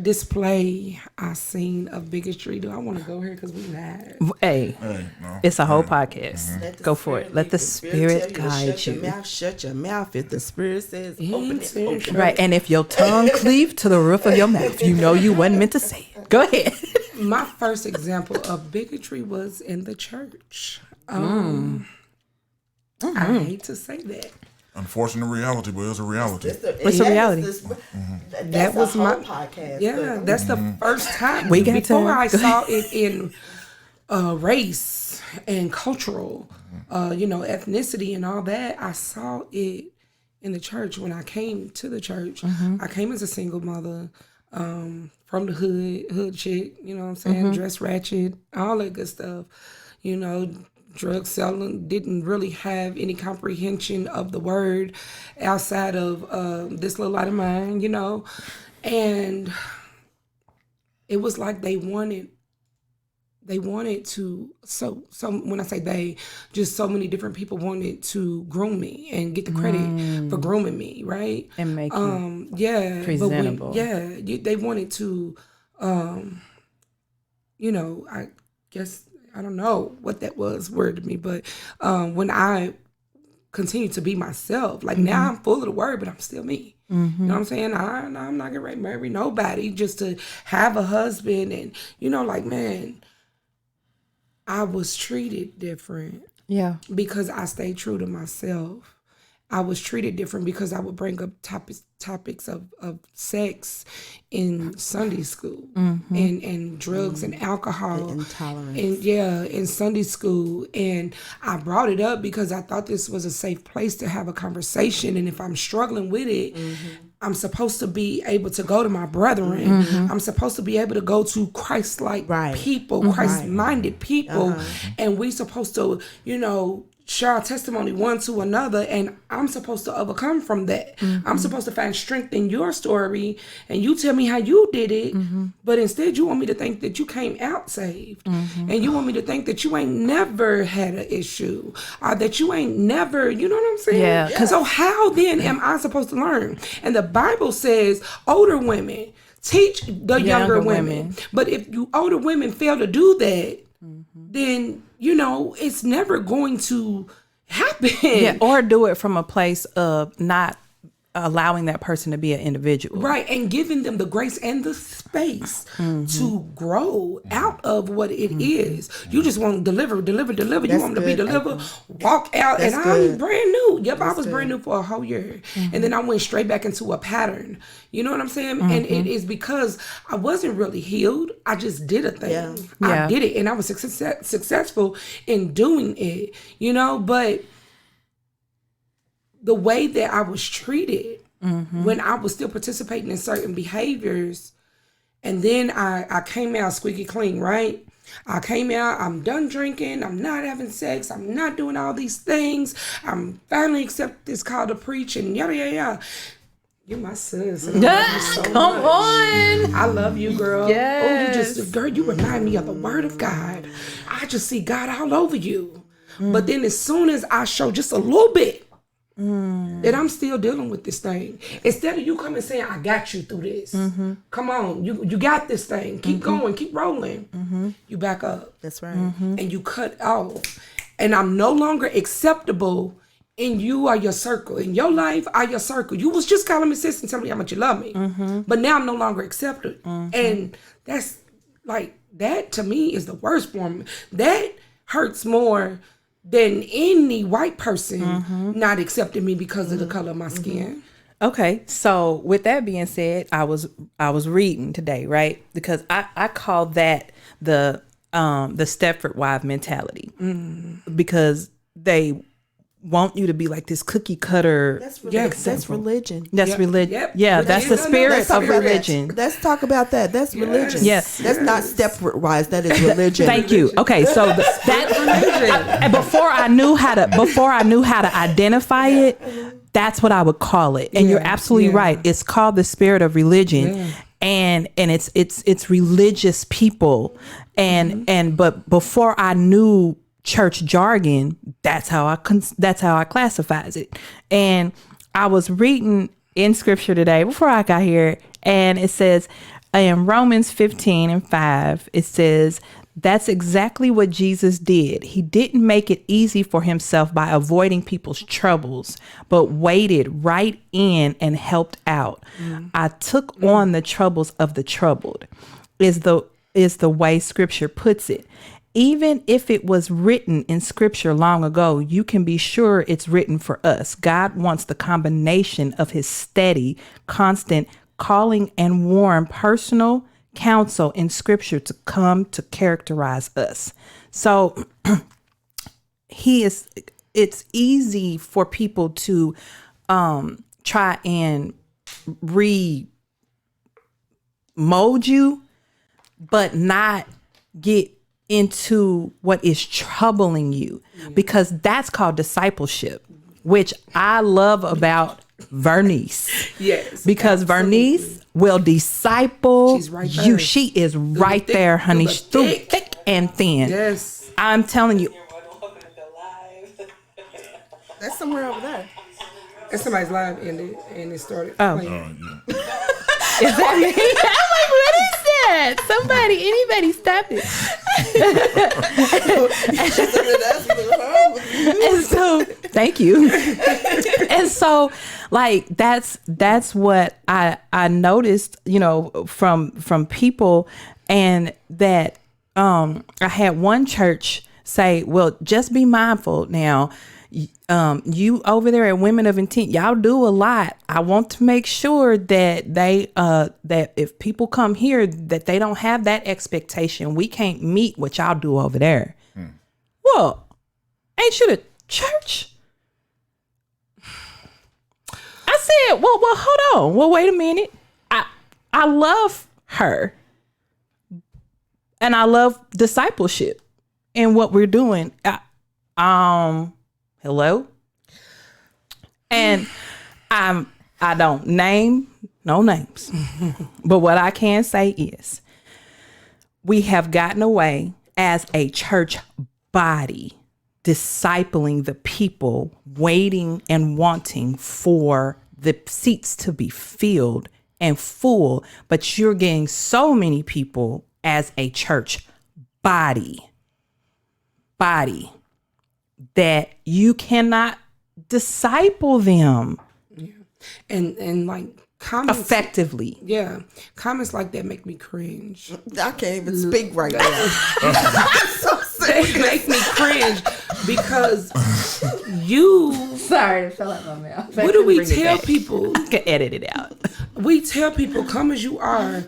display I seen of bigotry. Do I want to go here because we live? Hey, No. it's a whole podcast. Go for it. Let the spirit guide Shut you. Shut your mouth. If the spirit says open it, open it. Right. And if your tongue cleave to the roof of your mouth, you know you wasn't meant to say it. Go ahead. My first example of bigotry was in the church. I hate to say that. Unfortunate reality, but it's a reality. What's the reality? That was my podcast. Yeah, that's the first time. We got before time. I saw it in race and cultural, ethnicity and all that. I saw it in the church when I came to the church. I came as a single mother from the hood chick. You know what I'm saying? Dress ratchet, all that good stuff. You know. Drug selling, didn't really have any comprehension of the word outside of this little light of mine, you know. And it was like they wanted to, so when I say they, just so many different people wanted to groom me and get the credit for grooming me, right? And make you presentable. presentable. They wanted to, I guess, I don't know what that was word to me, but when I continue to be myself, like now I'm full of the word, but I'm still me. You know what I'm saying? I'm not getting ready to marry nobody just to have a husband. And, like, man, I was treated different. Yeah. Because I stayed true to myself. I was treated different because I would bring up topics of sex in Sunday school and drugs and alcohol. The intolerance. And in Sunday school. And I brought it up because I thought this was a safe place to have a conversation. And if I'm struggling with it, I'm supposed to be able to go to my brethren. I'm supposed to be able to go to Christ-like people, Christ-minded people. And we supposed to, share our testimony one to another, and I'm supposed to overcome from that. I'm supposed to find strength in your story, and you tell me how you did it, but instead you want me to think that you came out saved, and you want me to think that you ain't never had an issue, or that you ain't never, you know what I'm saying? Yeah. So how then am I supposed to learn? And the Bible says older women teach the younger women. But if you older women fail to do that, then it's never going to happen. Yeah, or do it from a place of not allowing that person to be an individual. Right, and giving them the grace and the space to grow out of what it is. You just want to deliver. You want them to be delivered, walk out, and I'm brand new. Yep, I was brand new for a whole year. And then I went straight back into a pattern. You know what I'm saying? And it is because I wasn't really healed. I just did a thing. Yeah. I did it, and I was successful in doing it, but the way that I was treated when I was still participating in certain behaviors, and then I came out squeaky clean, right? I came out, I'm done drinking, I'm not having sex, I'm not doing all these things, I'm finally accept this call to preach, and yada, yada, yada. You're my sis. Come on. I love you, girl. Yes. You remind me of the word of God. I just see God all over you. But then as soon as I show just a little bit, that I'm still dealing with this thing. Instead of you coming saying, I got you through this. Come on, you got this thing. Keep going, keep rolling. You back up. That's right. And you cut off. And I'm no longer acceptable in you or your circle. In your life or your circle. You was just calling me sis and telling me how much you love me. But now I'm no longer accepted. And that's like, that to me is the worst form. That hurts more than any white person not accepting me because of the color of my skin. Okay, so with that being said, I was reading today, right? Because I call that the Stepford wife mentality, because they want you to be like this cookie cutter. That's religion. That's religion. That's religion. Yep. Yeah, that's the spirit of religion. Let's talk about that. That's religion. Yes. That's not Stepford wise. That is religion. Thank you. Okay, so that before I knew how to identify it, that's what I would call it. And you're absolutely right. It's called the spirit of religion. Yeah. And it's religious people. But before I knew church jargon, that's how I classifies it. And I was reading in scripture today before I got here, and it says in Romans 15:5, it says, that's exactly what Jesus did. He didn't make it easy for himself by avoiding people's troubles, but waded right in and helped out. I took on the troubles of the troubled, is the way scripture puts it. Even if it was written in scripture long ago, you can be sure it's written for us. God wants the combination of his steady, constant calling and warm personal counsel in scripture to come to characterize us. So it's easy for people to try and remold you, but not get into what is troubling you, because that's called discipleship, which I love about Vernice. Yes. Because absolutely. Vernice will disciple She's right you. there. She is right there, honey. Through thick and thin. Yes. I'm telling you. That's somewhere over there. And somebody's live ended and it started. Oh. Playing. Is that me? I'm like, what is that? Anybody stop it. And so, thank you. And so, like, that's what I noticed, from people, and that I had one church say, well, just be mindful now. You over there at Women of Intent, y'all do a lot. I want to make sure that that if people come here, that they don't have that expectation. We can't meet what y'all do over there. Well, ain't you the church? I said, well, hold on. Well, wait a minute. I love her, and I love discipleship and what we're doing. Hello? And I don't name no names. But what I can say is we have gotten away as a church body, discipling the people, waiting and wanting for the seats to be filled and full. But you're getting so many people as a church body that you cannot disciple them. and like comments effectively. Yeah, comments like that make me cringe. I can't even speak right now. They make me cringe because you. Sorry, it fell out my mouth. What do we tell people? I can edit it out. We tell people, come as you are.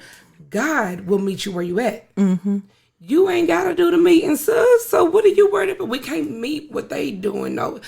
God will meet you where you at. Mm-hmm. You ain't got to do the meeting, sis. So what are you worried about? We can't meet what they doing. No,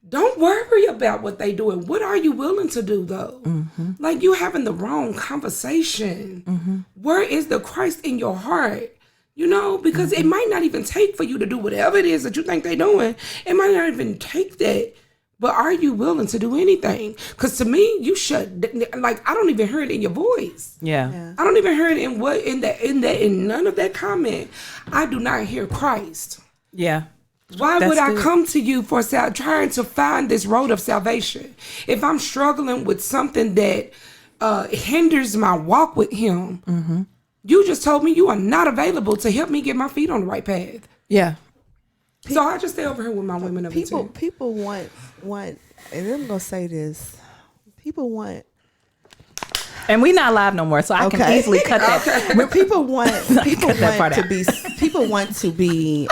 don't worry about what they doing. What are you willing to do though? Mm-hmm. Like you having the wrong conversation. Mm-hmm. Where is the Christ in your heart? You know, because it might not even take for you to do whatever it is that you think they're doing. It might not even take that. But are you willing to do anything? Because to me, you should. Like, I don't even hear it in your voice. Yeah. I don't even hear it in none of that comment. I do not hear Christ. Yeah. Why That's would I good. come to you for trying to find this road of salvation? If I'm struggling with something that hinders my walk with Him, mm-hmm. You just told me you are not available to help me get my feet on the right path. Yeah. So I just stay over here with my women of intent. People want, and I'm gonna say this. People want, and we not live no more, so I can easily cut that. But people want People want to be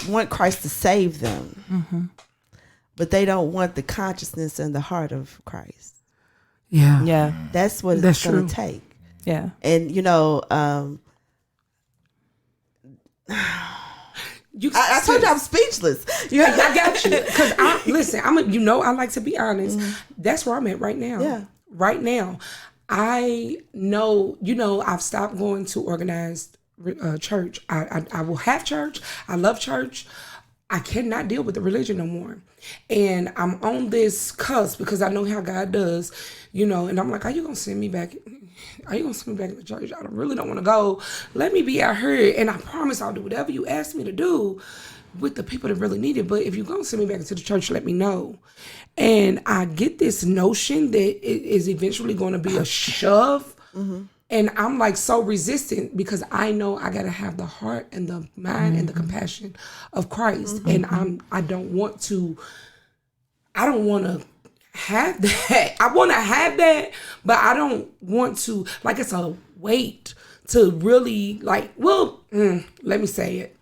want Christ to save them, mm-hmm. but they don't want the consciousness and the heart of Christ. Yeah, yeah, that's what it's going to take. Yeah, and you know, I told you I'm speechless. I got you. Because listen, I like to be honest. Mm-hmm. That's where I'm at right now. Yeah, right now, I know. I've stopped going to organized church. I will have church. I love church. I cannot deal with the religion no more. And I'm on this cusp because I know how God does, and I'm like, are you going to send me back? Are you going to send me back to the church? I really don't want to go. Let me be out here. And I promise I'll do whatever you ask me to do with the people that really need it. But if you're going to send me back into the church, let me know. And I get this notion that it is eventually going to be a shove. Mm-hmm. And I'm like so resistant because I know I gotta have the heart and the mind and the compassion of Christ. Mm-hmm. And I don't want to have that. I want to have that, but I don't want to, like, it's a weight to really let me say it.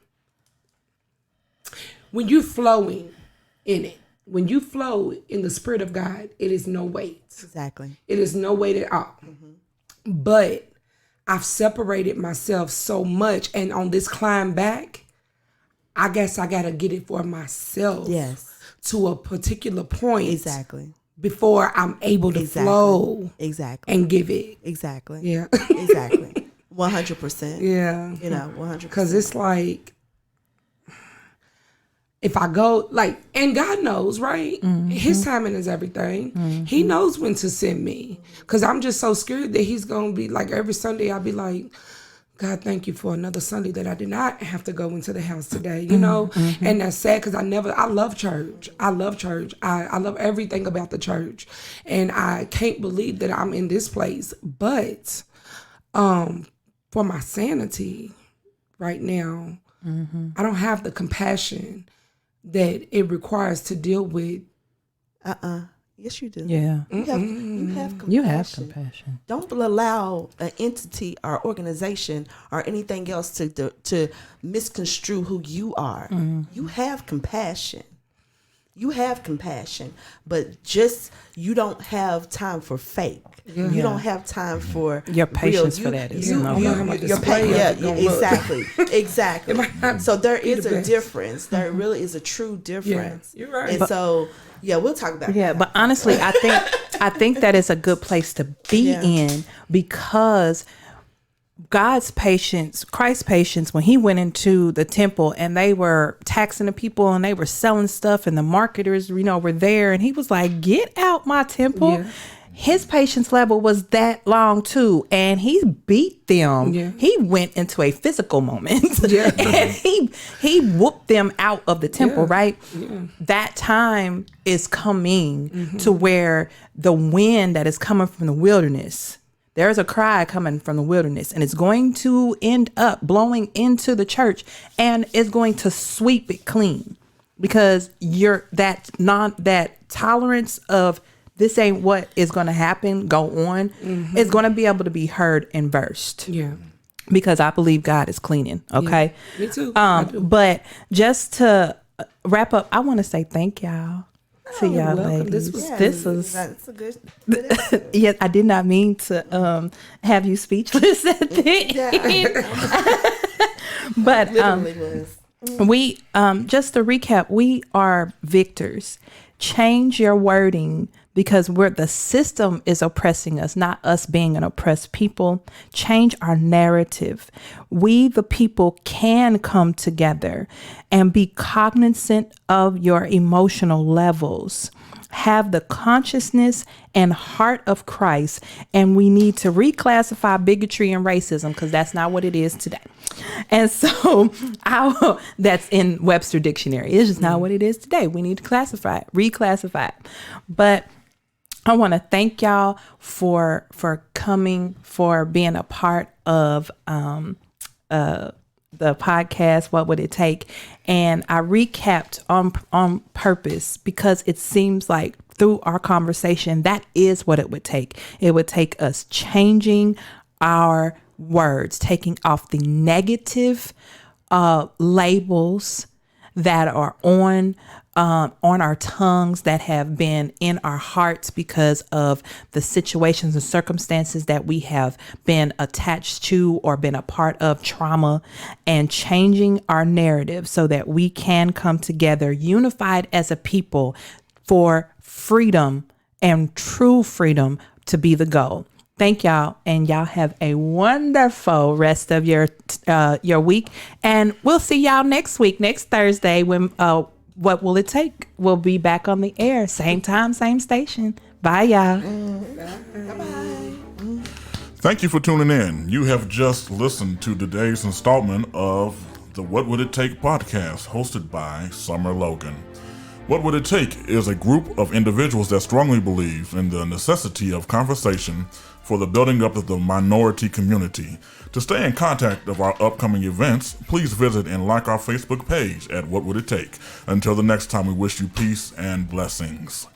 When you're flowing in it, when you flow in the Spirit of God, it is no weight. Exactly. It is no weight at all. Mm-hmm. But I've separated myself so much, and on this climb back, I guess I gotta get it for myself. Yes. To a particular point. Exactly. Before I'm able to flow. Exactly. And give it. Exactly. Yeah. Exactly. 100%. Yeah. 100%. Because it's like, if I go, and God knows, right? Mm-hmm. His timing is everything. Mm-hmm. He knows when to send me. Because I'm just so scared that He's going to be like, every Sunday I'll be like, God, thank you for another Sunday that I did not have to go into the house today, Mm-hmm. And that's sad because I love church. I love church. I love everything about the church. And I can't believe that I'm in this place. But for my sanity right now, mm-hmm. I don't have the compassion that it requires to deal with. Yes, you do. Yeah. You have compassion. You have compassion. Don't allow an entity or organization or anything else to misconstrue who you are. Mm-hmm. You have compassion. You have compassion, but just you don't have time for fake. Yeah. You don't have time for your patience for that. Exactly. So there is a difference. There really is a true difference. Yeah, you're right. And so we'll talk about that. Yeah, but honestly, I think that is a good place to be in, because God's patience, Christ's patience, when He went into the temple and they were taxing the people and they were selling stuff and the marketers, were there, and He was like, get out my temple. Yeah. His patience level was that long too, and He beat them. Yeah. He went into a physical moment, and he whooped them out of the temple. Right? Yeah. That time is coming to where the wind that is coming from the wilderness. There's a cry coming from the wilderness, and it's going to end up blowing into the church, and it's going to sweep it clean. because you're that tolerance of this ain't what is going to happen, go on, is going to be able to be heard and versed. Yeah. Because I believe God is cleaning. Okay. Yeah, me too. But just to wrap up, I want to say thank y'all to y'all ladies. This was that's a good yes, I did not mean to have you speechless at the end. But literally was. we just to recap, we are victors. Change your wording because the system is oppressing us, not us being an oppressed people. Change our narrative. We, the people, can come together and be cognizant of your emotional levels. Have the consciousness and heart of Christ, and we need to reclassify bigotry and racism because that's not what it is today. And so that's in Webster Dictionary. It's just not what it is today. We need to reclassify it. But I want to thank y'all for coming, for being a part of the podcast, What Would It Take? And I recapped on purpose because it seems like through our conversation, that is what it would take. It would take us changing our words, taking off the negative labels that are on our tongues, that have been in our hearts because of the situations and circumstances that we have been attached to or been a part of, trauma, and changing our narrative so that we can come together unified as a people for freedom and true freedom to be the goal. Thank y'all, and y'all have a wonderful rest of your week, and we'll see y'all next week, next Thursday, when What Will It Take? We'll be back on the air, same time, same station. Bye, y'all. Bye. Thank you for tuning in. You have just listened to today's installment of the What Would It Take podcast, hosted by Summer Logan. What Would It Take is a group of individuals that strongly believe in the necessity of conversation for the building up of the minority community. To stay in contact of our upcoming events, please visit and like our Facebook page at What Would It Take. Until the next time, we wish you peace and blessings.